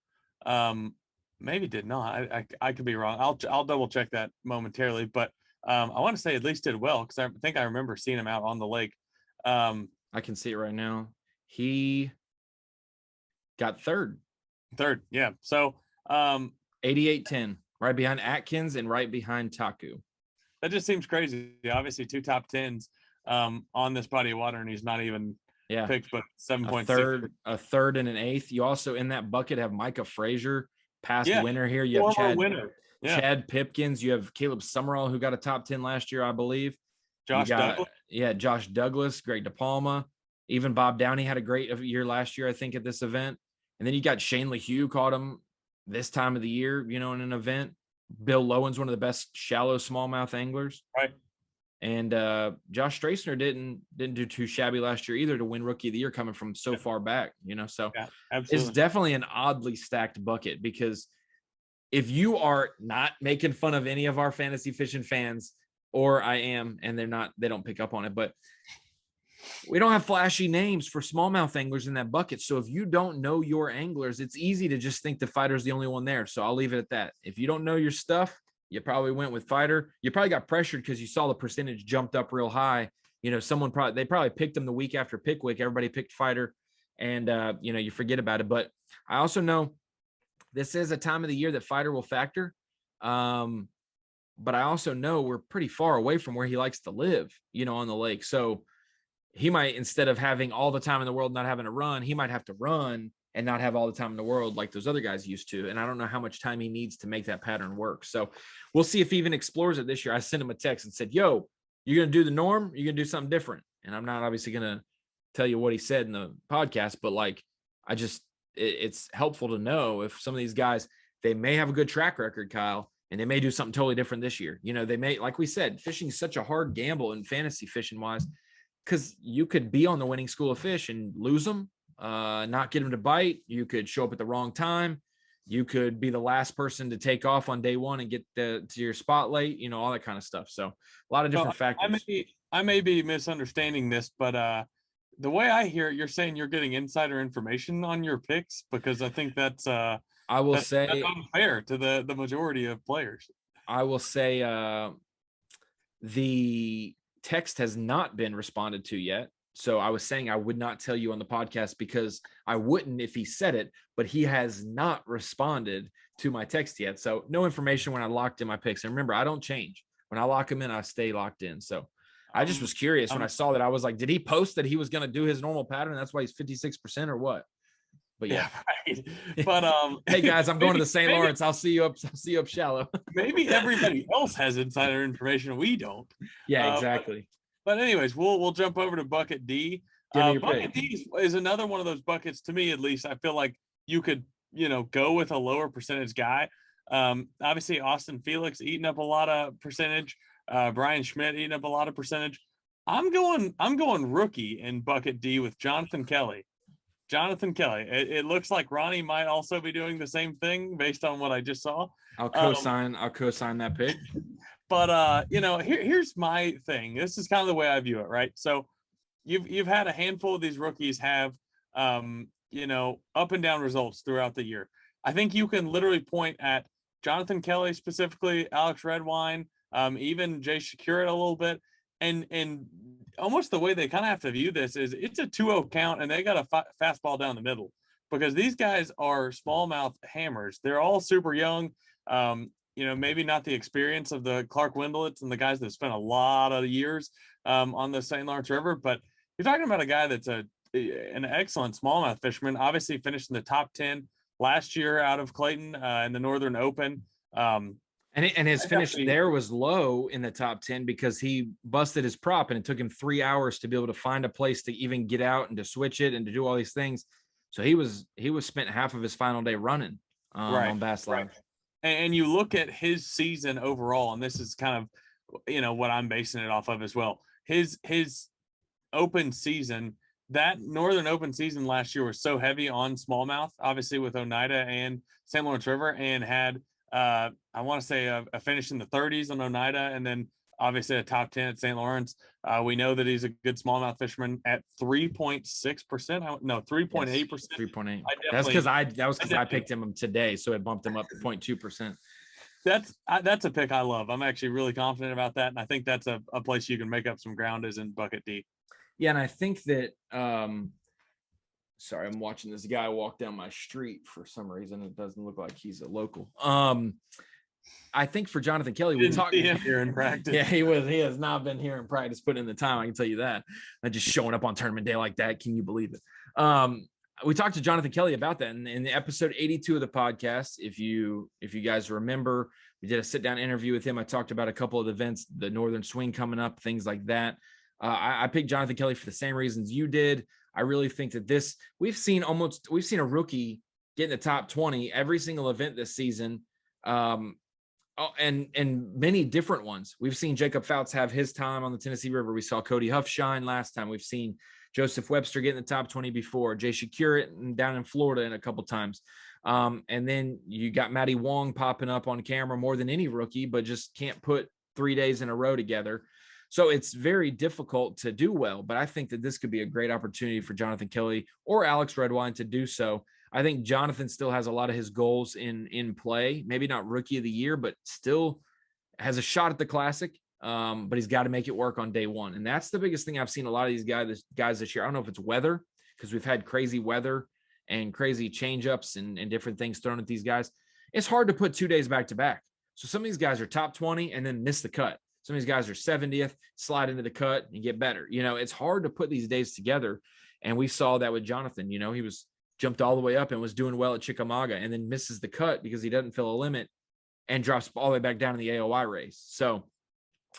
[SPEAKER 2] Maybe did not. I could be wrong. I'll double check that momentarily, but I want to say at least did well because I think I remember seeing him out on the lake.
[SPEAKER 1] I can see it right now. He got third.
[SPEAKER 2] Yeah. So
[SPEAKER 1] 88-10, right behind Atkins and right behind Taku.
[SPEAKER 2] That just seems crazy. Obviously, 2 top 10s on this body of water, and he's not even picked, but 7.6.
[SPEAKER 1] A third and an eighth. You also in that bucket have Micah Frazier, past winner here. You have Chad Pipkins. You have Caleb Summerall, who got a top 10 last year, I believe.
[SPEAKER 2] Josh
[SPEAKER 1] Douglas, Greg DePalma. Even Bob Downey had a great year last year, I think, at this event. And then you got Shane LeHue, caught him this time of the year, in an event. Bill Lowen's one of the best shallow smallmouth anglers.
[SPEAKER 2] Right.
[SPEAKER 1] And Josh Strassner didn't do too shabby last year either to win Rookie of the Year coming from so far back, So it's definitely an oddly stacked bucket because if you are not making fun of any of our fantasy fishing fans, or I am, and they don't pick up on it, but we don't have flashy names for smallmouth anglers in that bucket. So if you don't know your anglers, it's easy to just think the Fighter's the only one there. So I'll leave it at that. If you don't know your stuff, you probably went with Fighter. You probably got pressured because you saw the percentage jumped up real high. They probably picked him the week after Pickwick. Everybody picked Fighter, and you forget about it. But I also know this is a time of the year that Fighter will factor. But I also know we're pretty far away from where he likes to live, on the lake. So he might, instead of having all the time in the world, not having to run, he might have to run and not have all the time in the world like those other guys used to. And I don't know how much time he needs to make that pattern work. So we'll see if he even explores it this year. I sent him a text and said, "Yo, you're going to do the norm? You're going to do something different?" And I'm not obviously going to tell you what he said in the podcast, but it's helpful to know if some of these guys, they may have a good track record, Kyle, and they may do something totally different this year. They may, like we said, fishing is such a hard gamble in fantasy fishing wise, because you could be on the winning school of fish and lose them, not get them to bite. You could show up at the wrong time. you could be the last person to take off on day one and get to your spot late, all that kind of stuff. So a lot of different factors.
[SPEAKER 2] I may be misunderstanding this, but the way I hear it, you're saying you're getting insider information on your picks, because I think that's
[SPEAKER 1] I will say
[SPEAKER 2] that's unfair to the majority of players.
[SPEAKER 1] I will say the text has not been responded to yet. So I was saying I would not tell you on the podcast because I wouldn't if he said it, but he has not responded to my text yet. So no information when I locked in my picks. And remember, I don't change. When I lock them in, I stay locked in. So I just was curious when I saw that. I was like, did he post that he was going to do his normal pattern? That's why he's 56% or what? But yeah.
[SPEAKER 2] Right. But
[SPEAKER 1] hey guys, I'm going to the St. Lawrence. I'll see you up shallow.
[SPEAKER 2] Maybe everybody else has insider information we don't.
[SPEAKER 1] Yeah, exactly.
[SPEAKER 2] But anyways, we'll jump over to bucket D. Bucket D is another one of those buckets, to me at least. I feel like you could, go with a lower percentage guy. Obviously, Austin Felix eating up a lot of percentage. Brian Schmidt eating up a lot of percentage. I'm going rookie in bucket D with Jonathan Kelly. It looks like Ronnie might also be doing the same thing based on what I just saw.
[SPEAKER 1] I'll co-sign that pick.
[SPEAKER 2] But here's my thing. This is kind of the way I view it, right? So you've had a handful of these rookies have up and down results throughout the year. I think you can literally point at Jonathan Kelly specifically, Alex Redwine, even Jay Shakira a little bit, and almost the way they kind of have to view this is it's a 2-0 count and they got a fastball down the middle, because these guys are smallmouth hammers. They're all super young. Maybe not the experience of the Clark Wendlets and the guys that spent a lot of years on the St. Lawrence River, but you're talking about a guy that's an excellent smallmouth fisherman. Obviously finished in the top 10 last year out of Clayton in the Northern Open.
[SPEAKER 1] And his finish there was low in the top 10 because he busted his prop, and it took him 3 hours to be able to find a place to even get out and to switch it and to do all these things. So he was spent half of his final day running on Bass Live.
[SPEAKER 2] Right. And you look at his season overall, and this is kind of, what I'm basing it off of as well. His open season, that Northern Open season last year was so heavy on smallmouth, obviously with Oneida and St. Lawrence River, and had, I want to say a finish in the 30s on Oneida, and then obviously a top 10 at St. Lawrence. We know that he's a good smallmouth fisherman at 3.6%. No, 3.8%.
[SPEAKER 1] Yes, 3.8. That's because I picked him today, so it bumped him up 0.2%.
[SPEAKER 2] That's a pick I love. I'm actually really confident about that, and I think that's a place you can make up some ground is in bucket D.
[SPEAKER 1] Yeah, and I think that sorry, I'm watching this guy walk down my street for some reason. It doesn't look like he's a local. I think for Jonathan Kelly, we talked
[SPEAKER 2] him here in practice.
[SPEAKER 1] Yeah, he has not been here in practice, putting in the time. I can tell you that. And just showing up on tournament day like that. Can you believe it? We talked to Jonathan Kelly about that in the episode 82 of the podcast. If you guys remember, we did a sit down interview with him. I talked about a couple of the events, the Northern Swing coming up, things like that. I picked Jonathan Kelly for the same reasons you did. I really think that we've seen a rookie get in the top 20 every single event this season. And many different ones. We've seen Jacob Fouts have his time on the Tennessee River. We saw Cody Huff shine last time. We've seen Joseph Webster get in the top 20 before. Jay Shakira down in Florida in a couple times. And then you got Matty Wong popping up on camera more than any rookie, but just can't put 3 days in a row together. So it's very difficult to do well. But I think that this could be a great opportunity for Jonathan Kelly or Alex Redwine to do so. I think Jonathan still has a lot of his goals in play, maybe not rookie of the year, but still has a shot at the Classic. But he's got to make it work on day one. And that's the biggest thing I've seen a lot of these guys this year. I don't know if it's weather, because we've had crazy weather and crazy change-ups and different things thrown at these guys. It's hard to put 2 days back to back. So some of these guys are top 20 and then miss the cut. Some of these guys are 70th, slide into the cut and get better. It's hard to put these days together. And we saw that with Jonathan. He was jumped all the way up and was doing well at Chickamauga, and then misses the cut because he doesn't fill a limit and drops all the way back down in the AOI race. So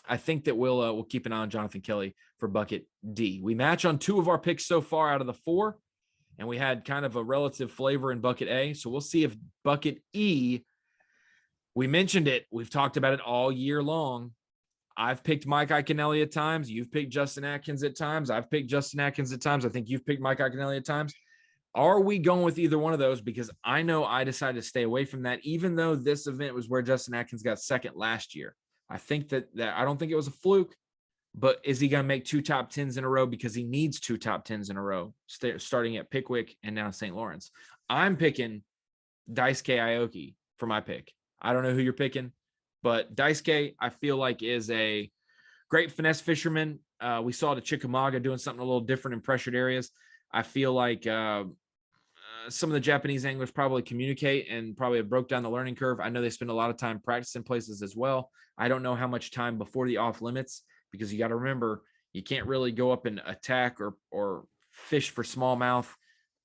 [SPEAKER 1] I think that we'll keep an eye on Jonathan Kelly for bucket D. We match on 2 of our picks so far out of the 4, and we had kind of a relative flavor in bucket A. So we'll see if bucket E, we mentioned it. We've talked about it all year long. I've picked Mike Iaconelli at times. You've picked Justin Atkins at times. I've picked Justin Atkins at times. I think you've picked Mike Iaconelli at times. Are we going with either one of those? Because I know I decided to stay away from that, even though this event was where Justin Atkins got second last year. I think that I don't think it was a fluke, but is he going to make 2 top 10s in a row? Because he needs 2 top 10s in a row, starting at Pickwick and now St. Lawrence. I'm picking Daisuke Aoki for my pick. I don't know who you're picking, but Daisuke, I feel like, is a great finesse fisherman. We saw the Chickamauga doing something a little different in pressured areas. I feel like some of the Japanese anglers probably communicate and probably have broke down the learning curve. I know they spend a lot of time practicing places as well. I don't know how much time before the off limits, because you got to remember, you can't really go up and attack or fish for smallmouth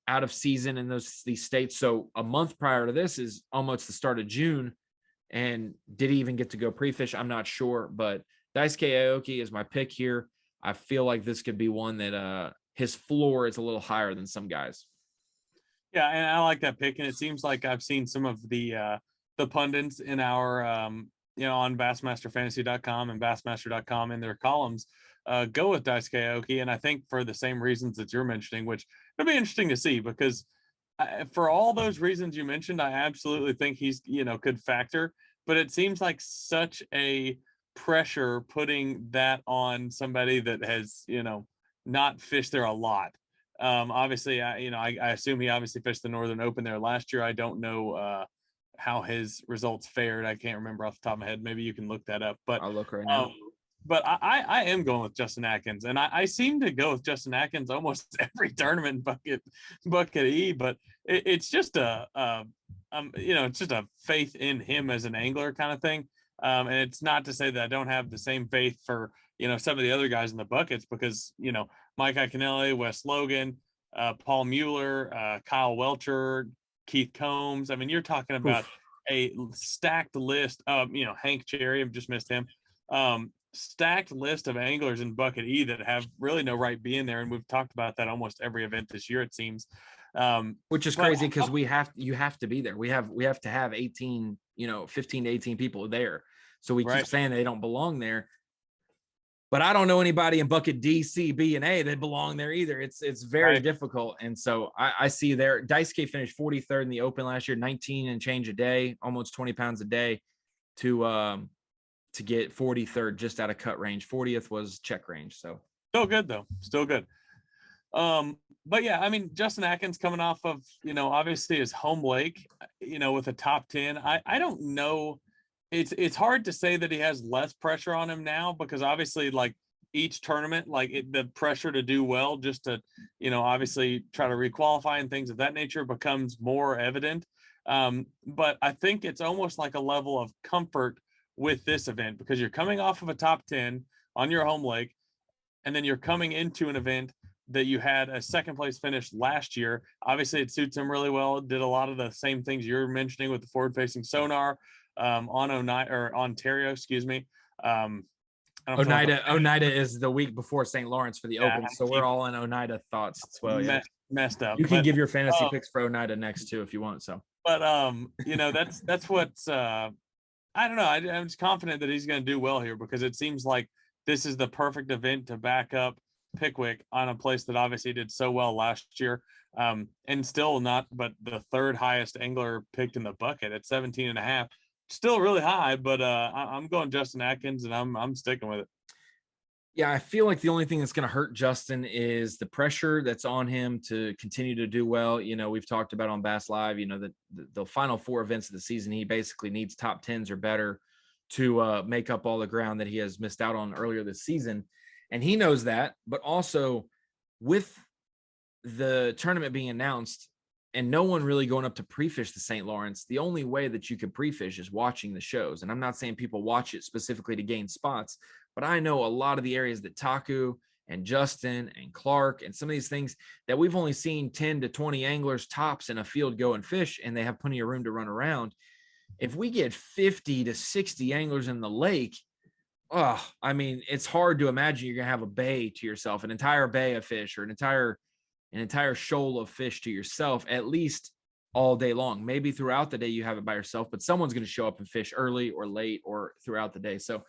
[SPEAKER 1] out of season in these states. So a month prior to this is almost the start of June. And did he even get to go pre-fish? I'm not sure, but Daisuke Aoki is my pick here. I feel like this could be one that his floor is a little higher than some guys.
[SPEAKER 2] Yeah, and I like that pick, and it seems like I've seen some of the pundits in our on bassmasterfantasy.com and bassmaster.com in their columns go with Daisuke Aoki, and I think for the same reasons that you're mentioning, which it'll be interesting to see, because for all those reasons you mentioned, I absolutely think he's could factor, but it seems like such a pressure putting that on somebody that has not fished there a lot. Obviously, I assume he obviously fished the Northern Open there last year. I don't know how his results fared. I can't remember off the top of my head. Maybe you can look that up. But
[SPEAKER 1] I'll look right now.
[SPEAKER 2] But I am going with Justin Atkins, and I seem to go with Justin Atkins almost every tournament bucket E. But it's just it's just a faith in him as an angler kind of thing. And it's not to say that I don't have the same faith for some of the other guys in the buckets, because Mike Iaconelli, Wes Logan, Paul Mueller, Kyle Welcher, Keith Combs. I mean, you're talking about a stacked list of, Hank Cherry, I've just missed him. Stacked list of anglers in bucket E that have really no right being there. And we've talked about that almost every event this year, it seems.
[SPEAKER 1] Which is crazy, because you have to be there. We have to have 15 to 18 people there. So we keep saying they don't belong there. But I don't know anybody in bucket D, C, B, and A that belong there either. It's very difficult. And so I see there, Daisuke finished 43rd in the Open last year, 19 and change a day, almost 20 pounds a day to get 43rd just out of cut range. 40th was check range. So
[SPEAKER 2] still good though. Still good. But yeah, I mean, Justin Atkins coming off of, obviously his home lake, with a top 10. I don't know. It's hard to say that he has less pressure on him now, because obviously, like, each tournament, the pressure to do well, just to, obviously try to requalify and things of that nature becomes more evident. But I think it's almost like a level of comfort with this event, because you're coming off of a top 10 on your home lake, and then you're coming into an event that you had a second place finish last year. Obviously, it suits him really well. It did a lot of the same things you're mentioning with the forward facing sonar on Ontario, excuse me.
[SPEAKER 1] Oneida is the week before St. Lawrence for the Open, so we're all in Oneida thoughts as well. Yeah,
[SPEAKER 2] messed up.
[SPEAKER 1] You can give your fantasy picks for Oneida next too if you want. So,
[SPEAKER 2] but that's what's I don't know. I'm just confident that he's going to do well here, because it seems like this is the perfect event to back up Pickwick on a place that obviously did so well last year, and still not, but the third highest angler picked in the bucket at 17.5. Still really high, but I'm going Justin Atkins, and I'm sticking with it.
[SPEAKER 1] Yeah, I feel like the only thing that's going to hurt Justin is the pressure that's on him to continue to do well. We've talked about on Bass Live, the final 4 events of the season, he basically needs top 10s or better to make up all the ground that he has missed out on earlier this season. And he knows that, but also with the tournament being announced and no one really going up to pre-fish the St. Lawrence, the only way that you can pre-fish is watching the shows. And I'm not saying people watch it specifically to gain spots, but I know a lot of the areas that Taku and Justin and Clark and some of these things that we've only seen 10 to 20 anglers tops in a field go and fish, and they have plenty of room to run around. If we get 50 to 60 anglers in the lake, it's hard to imagine you're going to have a bay to yourself, an entire bay of fish, or an entire shoal of fish to yourself, at least all day long. Maybe throughout the day you have it by yourself, but someone's going to show up and fish early or late or throughout the day. So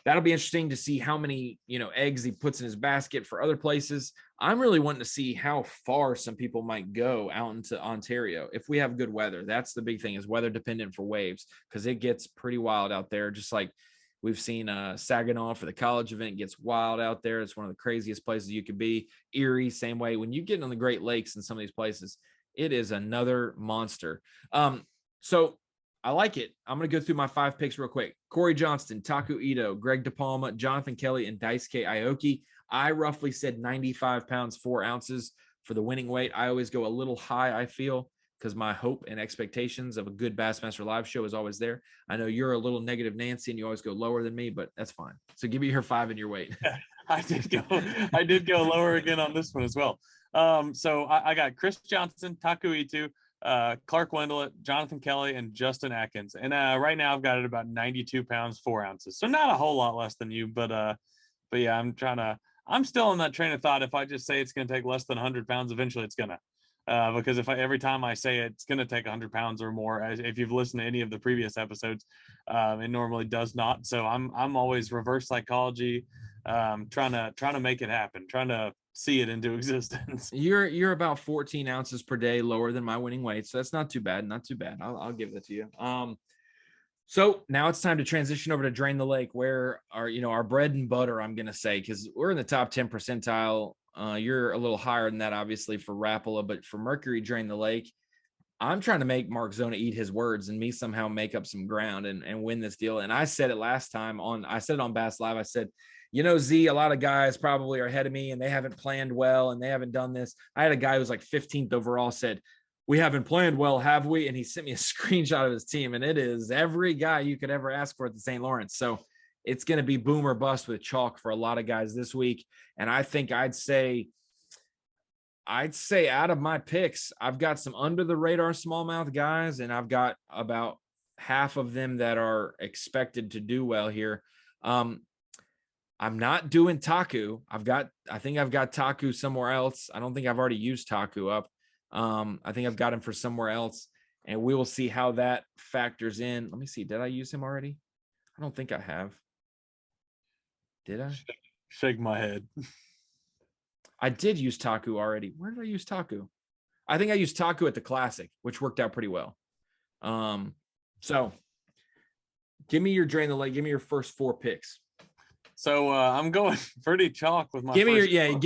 [SPEAKER 1] that'll be interesting to see how many, eggs he puts in his basket for other places. I'm really wanting to see how far some people might go out into Ontario if we have good weather. That's the big thing, is weather dependent for waves, because it gets pretty wild out there. Just like we've seen Saginaw for the college event gets wild out there. It's one of the craziest places you could be. Erie, same way. When you get on the Great Lakes in some of these places, it is another monster. So I like it. I'm going to go through my 5 picks real quick. Corey Johnston, Taku Ito, Greg DePalma, Jonathan Kelly, and Daisuke Aoki. I roughly said 95 pounds, 4 ounces for the winning weight. I always go a little high, I feel, because my hope and expectations of a good Bassmaster live show is always there. I know you're a little negative Nancy and you always go lower than me, but that's fine. So give me your 5 and your weight.
[SPEAKER 2] I did go lower again on this one as well. So I got Chris Johnson, Taku Ito, Clark Wendelet, Jonathan Kelly, and Justin Atkins. And right now I've got it about 92 pounds, 4 ounces. So not a whole lot less than you, but yeah, I'm still on that train of thought. If I just say it's going to take less than 100 pounds, eventually it's going to. Because every time I say it's going to take 100 pounds or more, if you've listened to any of the previous episodes, it normally does not. So I'm always reverse psychology, trying to make it happen, trying to see it into existence.
[SPEAKER 1] You're about 14 ounces per day lower than my winning weight, so that's not too bad. Not too bad. I'll give that to you. So now it's time to transition over to Drain the Lake, where our bread and butter, I'm gonna say, because we're in the top 10 percentile. You're a little higher than that, obviously, for Rapala, but for Mercury Drain the Lake, I'm trying to make Mark Zona eat his words and me somehow make up some ground and win this deal. And I said it last time I said it on Bass Live. I said, Z, a lot of guys probably are ahead of me and they haven't planned well and they haven't done this. I had a guy who was like 15th overall said, we haven't planned well, have we? And he sent me a screenshot of his team, and it is every guy you could ever ask for at the St. Lawrence. So it's going to be boom or bust with chalk for a lot of guys this week. And I think I'd say out of my picks, I've got some under the radar smallmouth guys, and I've got about half of them that are expected to do well here. I'm not doing Taku. I think I've got Taku somewhere else. I don't think I've already used Taku up. I think I've got him for somewhere else, and we will see how that factors in. Let me see. Did I use him already? I don't think I have. Did I?
[SPEAKER 2] Shake my head.
[SPEAKER 1] I did use Taku already. Where did I use Taku? I think I used Taku at the Classic, which worked out pretty well. So give me your Drain the Lake. Give me your first 4 picks.
[SPEAKER 2] So I'm going pretty chalk with my
[SPEAKER 1] give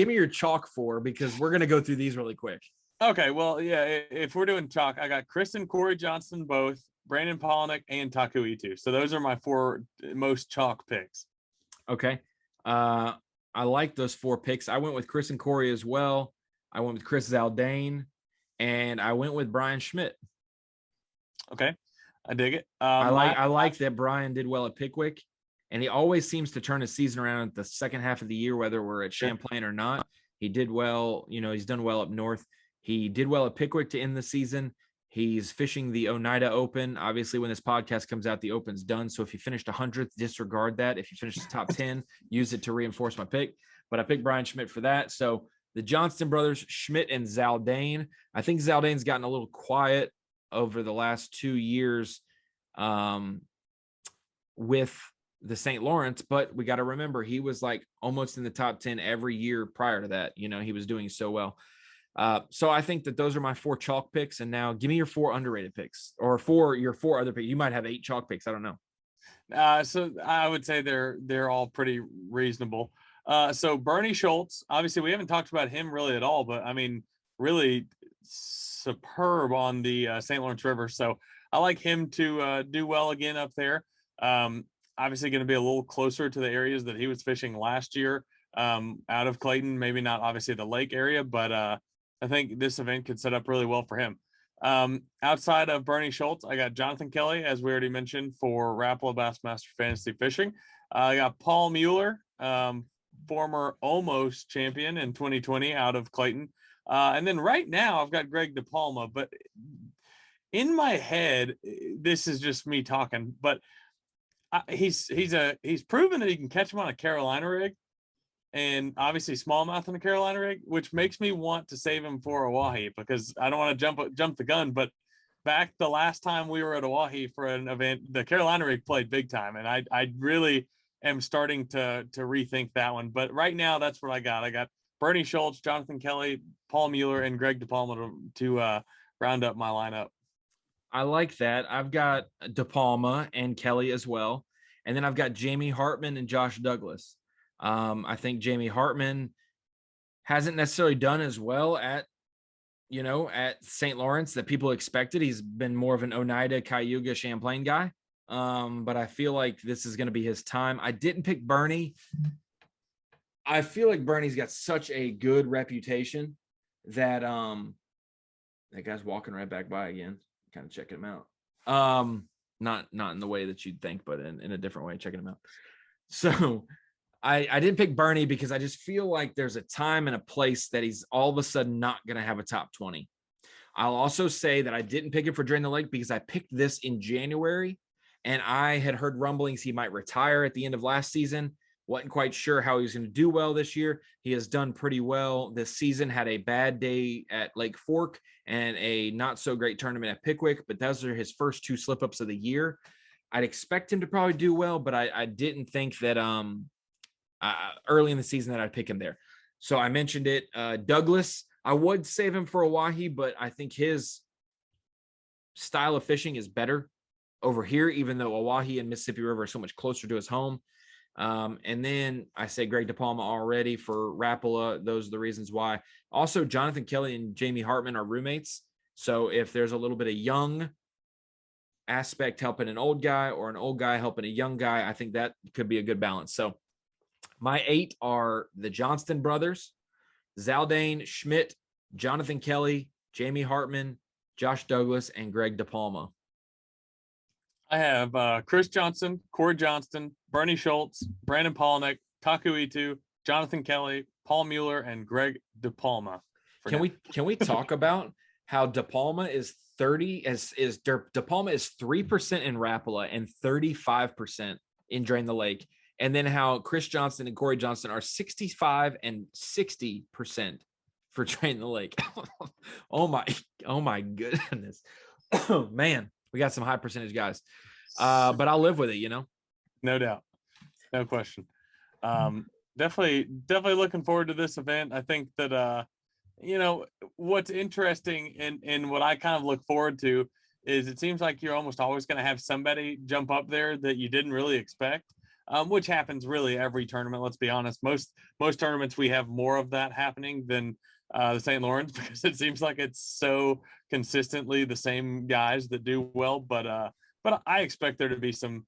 [SPEAKER 1] me your chalk 4, because we're going to go through these really quick.
[SPEAKER 2] Okay, well, yeah, if we're doing chalk, I got Chris and Corey Johnson both, Brandon Polnick, and Taku Ito. So those are my 4 most chalk picks.
[SPEAKER 1] Okay. I like those 4 picks. I went with Chris and Corey as well. I went with Chris Zaldane, and I went with Brian Schmidt.
[SPEAKER 2] Okay, I dig it.
[SPEAKER 1] I like that Brian did well at Pickwick, and he always seems to turn his season around at the second half of the year, whether we're at Champlain or not. He did well. He's done well up north. He did well at Pickwick to end the season. He's fishing the Oneida Open. Obviously, when this podcast comes out, the Open's done. So if you finished 100th, disregard that. If you finished the top 10, use it to reinforce my pick. But I picked Brian Schmidt for that. So the Johnston brothers, Schmidt and Zaldane. I think Zaldane's gotten a little quiet over the last 2 years with the St. Lawrence, but we got to remember he was like almost in the top 10 every year prior to that. He was doing so well. So I think that those are my 4 chalk picks. And now give me your 4 underrated picks, or your 4 other picks. You might have 8 chalk picks. I don't know.
[SPEAKER 2] So I would say they're all pretty reasonable. So Bernie Schultz, obviously we haven't talked about him really at all, but I mean, really superb on the St. Lawrence River. So I like him to do well again up there. Obviously going to be a little closer to the areas that he was fishing last year, out of Clayton, maybe not obviously the lake area, but I think this event could set up really well for him. Outside of Bernie Schultz, I got Jonathan Kelly, as we already mentioned, for Rapala Bassmaster Fantasy Fishing. I got Paul Mueller, former almost champion in 2020 out of Clayton. And then right now I've got Greg DePalma, but in my head, this is just me talking, but he's proven that he can catch him on a Carolina rig, and obviously smallmouth on a Carolina rig, which makes me want to save him for Oahe, because I don't want to jump the gun. But back the last time we were at Oahe for an event, the Carolina rig played big time, and I really am starting to rethink that one. But right now, that's what I got. I got Bernie Schultz, Jonathan Kelly, Paul Mueller, and Greg DePalma to round up my lineup.
[SPEAKER 1] I like that. I've got DePalma and Kelly as well. And then I've got Jamie Hartman and Josh Douglas. I think Jamie Hartman hasn't necessarily done as well at St. Lawrence that people expected. He's been more of an Oneida, Cayuga, Champlain guy. But I feel like this is going to be his time. I didn't pick Bernie. I feel like Bernie's got such a good reputation that that guy's walking right back by again, kind of checking him out. Not in the way that you'd think, but in a different way, checking him out. So I didn't pick Bernie because I just feel like there's a time and a place that he's all of a sudden not going to have a top 20. I'll also say that I didn't pick him for Drain the Lake because I picked this in January and I had heard rumblings he might retire at the end of last season. Wasn't quite sure how he was going to do well this year. He has done pretty well this season, had a bad day at Lake Fork and a not so great tournament at Pickwick, but those are his first 2 slip-ups of the year. I'd expect him to probably do well, but I didn't think that early in the season that I'd pick him there. So I mentioned it. Douglas, I would save him for Oahe, but I think his style of fishing is better over here, even though Oahe and Mississippi River are so much closer to his home. And then I say Greg DePalma already for Rapala. Those are the reasons why. Also, Jonathan Kelly and Jamie Hartman are roommates. So if there's a little bit of young aspect helping an old guy or an old guy helping a young guy, I think that could be a good balance. So my 8 are the Johnston brothers, Zaldane, Schmidt, Jonathan Kelly, Jamie Hartman, Josh Douglas, and Greg DePalma.
[SPEAKER 2] I have Chris Johnson, Corey Johnston, Bernie Schultz, Brandon Polnick, Taku Itu, Jonathan Kelly, Paul Mueller, and Greg DePalma.
[SPEAKER 1] Can we talk about how DePalma is DePalma is 3% in Rapala and 35% in Drain the Lake, and then how Chris Johnston and Corey Johnston are 65 and 60% for Drain the Lake. oh my goodness. Oh man, we got some high percentage guys. But I'll live with it,
[SPEAKER 2] No doubt. No question. Definitely looking forward to this event. I think that what's interesting and what I kind of look forward to is it seems like you're almost always going to have somebody jump up there that you didn't really expect, which happens really every tournament. Let's be honest. Most tournaments we have more of that happening than the St. Lawrence because it seems like it's so consistently the same guys that do well. But I expect there to be some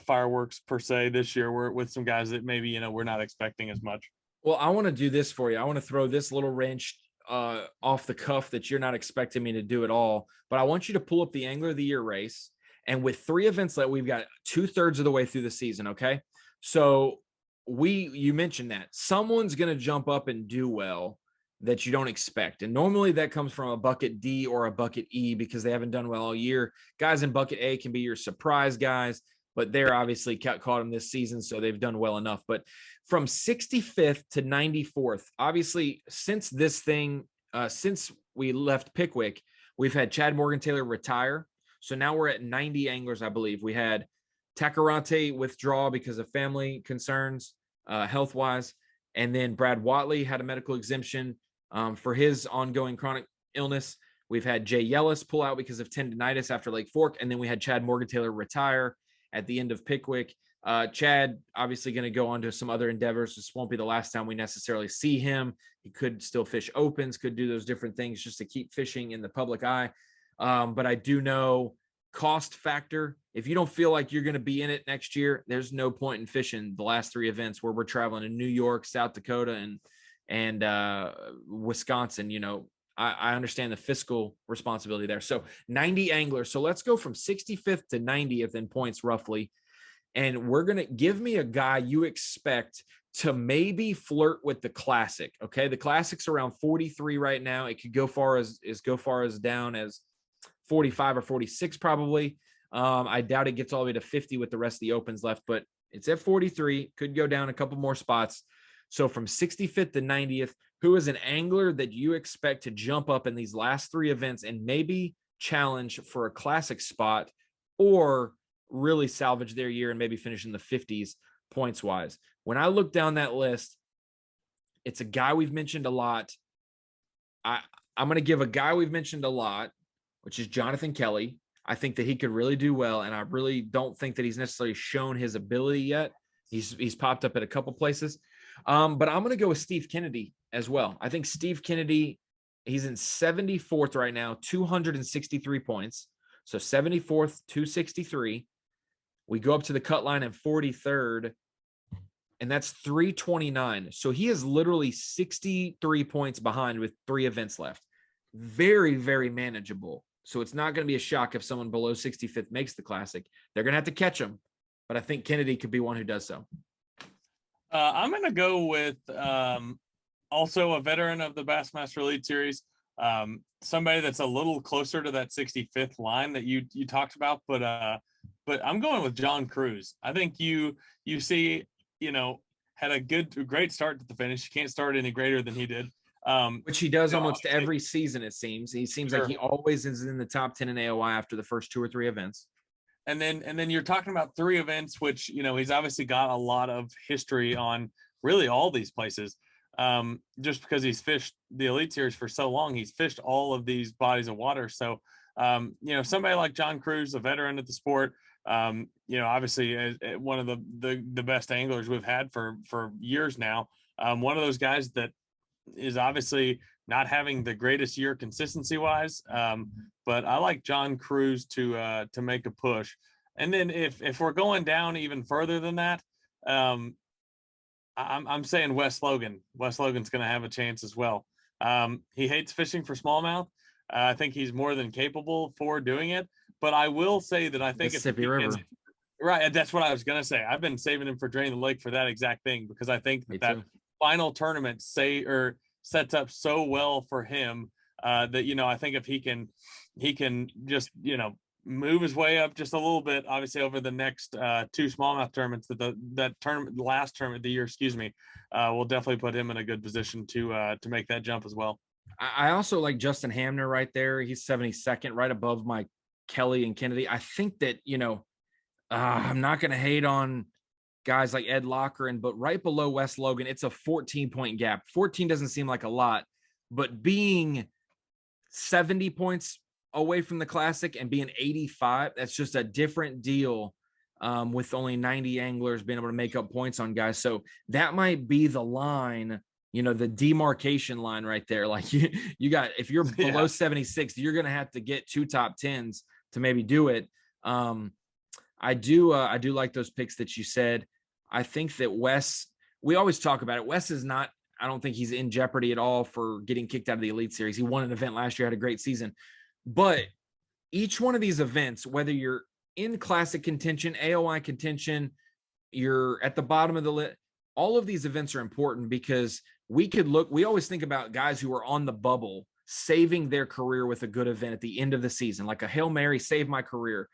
[SPEAKER 2] fireworks per se this year with some guys that maybe we're not expecting as much.
[SPEAKER 1] Well, I want to do this for you. I want to throw this little wrench off the cuff that you're not expecting me to do at all. But I want you to pull up the Angler of the Year race. And with 3 events that we've got 2/3 of the way through the season. Okay. So you mentioned that someone's going to jump up and do well that you don't expect. And normally that comes from a bucket D or a bucket E because they haven't done well all year. Guys in bucket A can be your surprise guys, but they're obviously caught them this season. So they've done well enough, but from 65th to 94th, obviously since we left Pickwick, we've had Chad Morgan Taylor retire. So now we're at 90 anglers. I believe we had Tacarate withdraw because of family concerns, health wise. And then Brad Watley had a medical exemption for his ongoing chronic illness. We've had Jay Yellis pull out because of tendonitis after Lake Fork. And then we had Chad Morgan Taylor retire at the end of Pickwick. Chad obviously going to go on to some other endeavors. This won't be the last time we necessarily see him. He could still fish opens, could do those different things just to keep fishing in the public eye. But I do know cost factor. If you don't feel like you're going to be in it next year, there's no point in fishing the last 3 events where we're traveling to New York, South Dakota, and Wisconsin. I understand the fiscal responsibility there. So 90 anglers. So let's go from 65th to 90th in points roughly. And we're going to give me a guy you expect to maybe flirt with the classic. Okay. The classic's around 43 right now. It could go far as down as 45 or 46 probably. I doubt it gets all the way to 50 with the rest of the opens left, but it's at 43, could go down a couple more spots. So from 65th to 90th, who is an angler that you expect to jump up in these last 3 events and maybe challenge for a classic spot or really salvage their year and maybe finish in the 50s points wise. When I look down that list, it's a guy we've mentioned a lot. I'm going to give a guy we've mentioned a lot, which is Jonathan Kelly. I think that he could really do well, and I really don't think that he's necessarily shown his ability yet. He's popped up at a couple places. But I'm going to go with Steve Kennedy as well. I think Steve Kennedy, he's in 74th right now, 263 points. So 74th, 263. We go up to the cut line at 43rd, and that's 329. So he is literally 63 points behind with 3 events left. Very, very manageable. So it's not going to be a shock if someone below 65th makes the Classic. They're going to have to catch him, but I think Kennedy could be one who does so.
[SPEAKER 2] I'm going to go with also a veteran of the Bassmaster Elite Series, somebody that's a little closer to that 65th line that you talked about, but I'm going with John Cruz. I think you see, had a great start to the finish. You can't start any greater than he did.
[SPEAKER 1] Which he does almost every season, it seems. He seems like he always is in the top 10 in AOI after the first 2 or 3 events.
[SPEAKER 2] And then you're talking about 3 events, which, he's obviously got a lot of history on really all these places. Just because he's fished the Elite Series for so long, he's fished all of these bodies of water. So, somebody like John Cruz, a veteran of the sport, obviously one of the best anglers we've had for years now. One of those guys that is obviously not having the greatest year consistency wise. But I like John Cruz to make a push. And then if we're going down even further than that, I'm saying Wes Logan. Wes Logan's going to have a chance as well. He hates fishing for smallmouth. I think he's more than capable for doing it. But I will say that I think
[SPEAKER 1] Mississippi River.
[SPEAKER 2] Right, that's what I was going to say. I've been saving him for Drain the Lake for that exact thing, because I think that final tournament sets up so well for him that I think if he can just move his way up just a little bit, obviously over the next 2 smallmouth tournaments, that tournament, the last tournament of the year, will definitely put him in a good position to make that jump as well.
[SPEAKER 1] I also like Justin Hamner right there. He's 72nd, right above my Kelly and Kennedy. I think that I'm not going to hate on guys like Ed Locker, but right below Wes Logan, it's a 14-point gap. 14 doesn't seem like a lot, but being 70 points away from the Classic and being 85, that's just a different deal, with only 90 anglers being able to make up points on guys. So that might be the line, the demarcation line right there. Like you got, if you're below 76, you're going to have to get 2 top 10s to maybe do it. I do like those picks that you said. I think that Wes, we always talk about it. Wes is not, I don't think he's in jeopardy at all for getting kicked out of the Elite Series. He won an event last year, had a great season. But each one of these events, whether you're in Classic contention, AOI contention, you're at the bottom of the list, all of these events are important, because we always think about guys who are on the bubble saving their career with a good event at the end of the season, like a Hail Mary, save my career.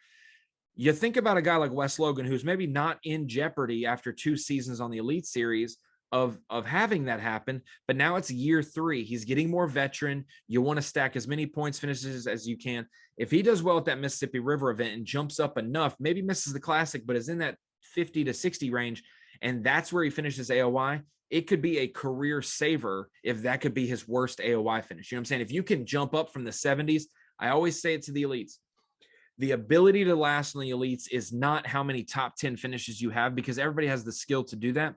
[SPEAKER 1] You think about a guy like Wes Logan, who's maybe not in jeopardy after 2 seasons on the Elite Series of having that happen, but now it's year 3. He's getting more veteran. You want to stack as many points finishes as you can. If he does well at that Mississippi River event and jumps up enough, maybe misses the Classic, but is in that 50 to 60 range, and that's where he finishes AOI, it could be a career saver if that could be his worst AOI finish. You know what I'm saying? If you can jump up from the 70s, I always say it to the elites, the ability to last in the elites is not how many top 10 finishes you have, because everybody has the skill to do that.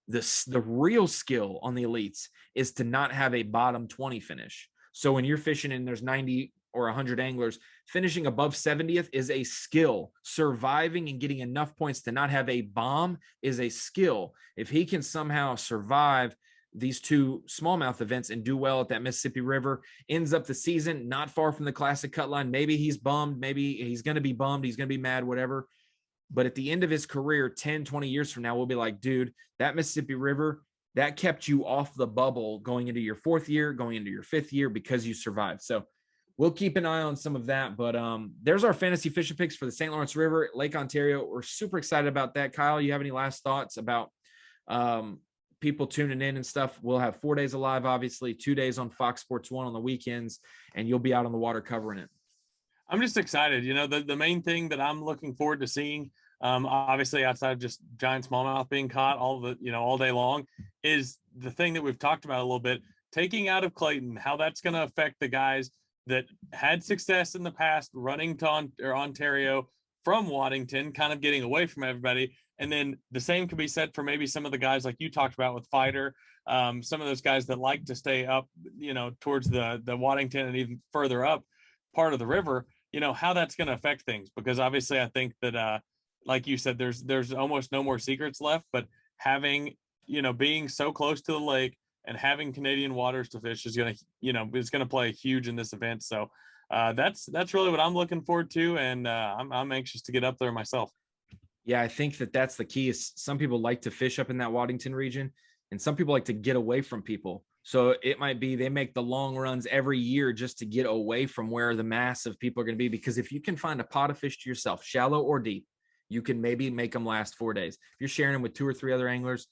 [SPEAKER 1] The real skill on the elites is to not have a bottom 20 finish. So when you're fishing and there's 90 or 100 anglers, finishing above 70th is a skill. Surviving and getting enough points to not have a bomb is a skill. If he can somehow survive these 2 smallmouth events and do well at that Mississippi River, ends up the season not far from the Classic cut line, maybe he's bummed, maybe he's going to be bummed, he's going to be mad, whatever. But at the end of his career, 10, 20 years from now, we'll be like, dude, that Mississippi River, that kept you off the bubble going into your 4th year, going into your 5th year, because you survived. So we'll keep an eye on some of that. But there's our fantasy fishing picks for the St. Lawrence River, Lake Ontario. We're super excited about that. Kyle, you have any last thoughts about people tuning in and stuff? We'll have 4 days of live, obviously, 2 days on Fox Sports 1 on the weekends, and you'll be out on the water covering it.
[SPEAKER 2] I'm just excited. The main thing that I'm looking forward to seeing Obviously outside of just giant smallmouth being caught all day long, is the thing that we've talked about a little bit. Taking out of Clayton, how that's going to affect the guys that had success in the past running to Ontario from Waddington, kind of getting away from everybody. And then the same could be said for maybe some of the guys like you talked about with Fighter, some of those guys that like to stay up, towards the Waddington and even further up part of the river, how that's going to affect things. Because obviously I think that, like you said, there's almost no more secrets left, but having, being so close to the lake and having Canadian waters to fish is going to play huge in this event. So that's really what I'm looking forward to. And I'm anxious to get up there myself.
[SPEAKER 1] Yeah, I think that's the key. Is some people like to fish up in that Waddington region, and some people like to get away from people. So it might be they make the long runs every year just to get away from where the mass of people are going to be. Because if you can find a pot of fish to yourself, shallow or deep, you can maybe make them last 4 days. If you're sharing them with 2 or 3 other anglers,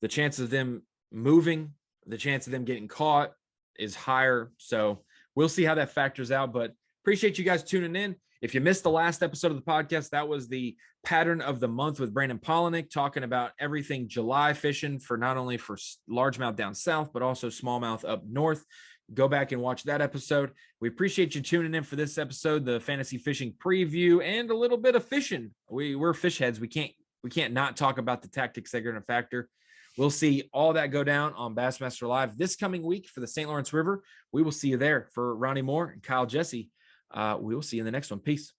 [SPEAKER 1] the chance of them moving, the chance of them getting caught is higher. So we'll see how that factors out. But appreciate you guys tuning in. If you missed the last episode of the podcast, that was the pattern of the month with Brandon Polinick, talking about everything July fishing for not only for largemouth down south, but also smallmouth up north. Go back and watch that episode. We appreciate you tuning in for this episode, the fantasy fishing preview, and a little bit of fishing. We're fish heads. We can't not talk about the tactics that are going to factor. We'll see all that go down on Bassmaster Live this coming week for the St. Lawrence River. We will see you there. For Ronnie Moore and Kyle Jessie, we will see you in the next one. Peace.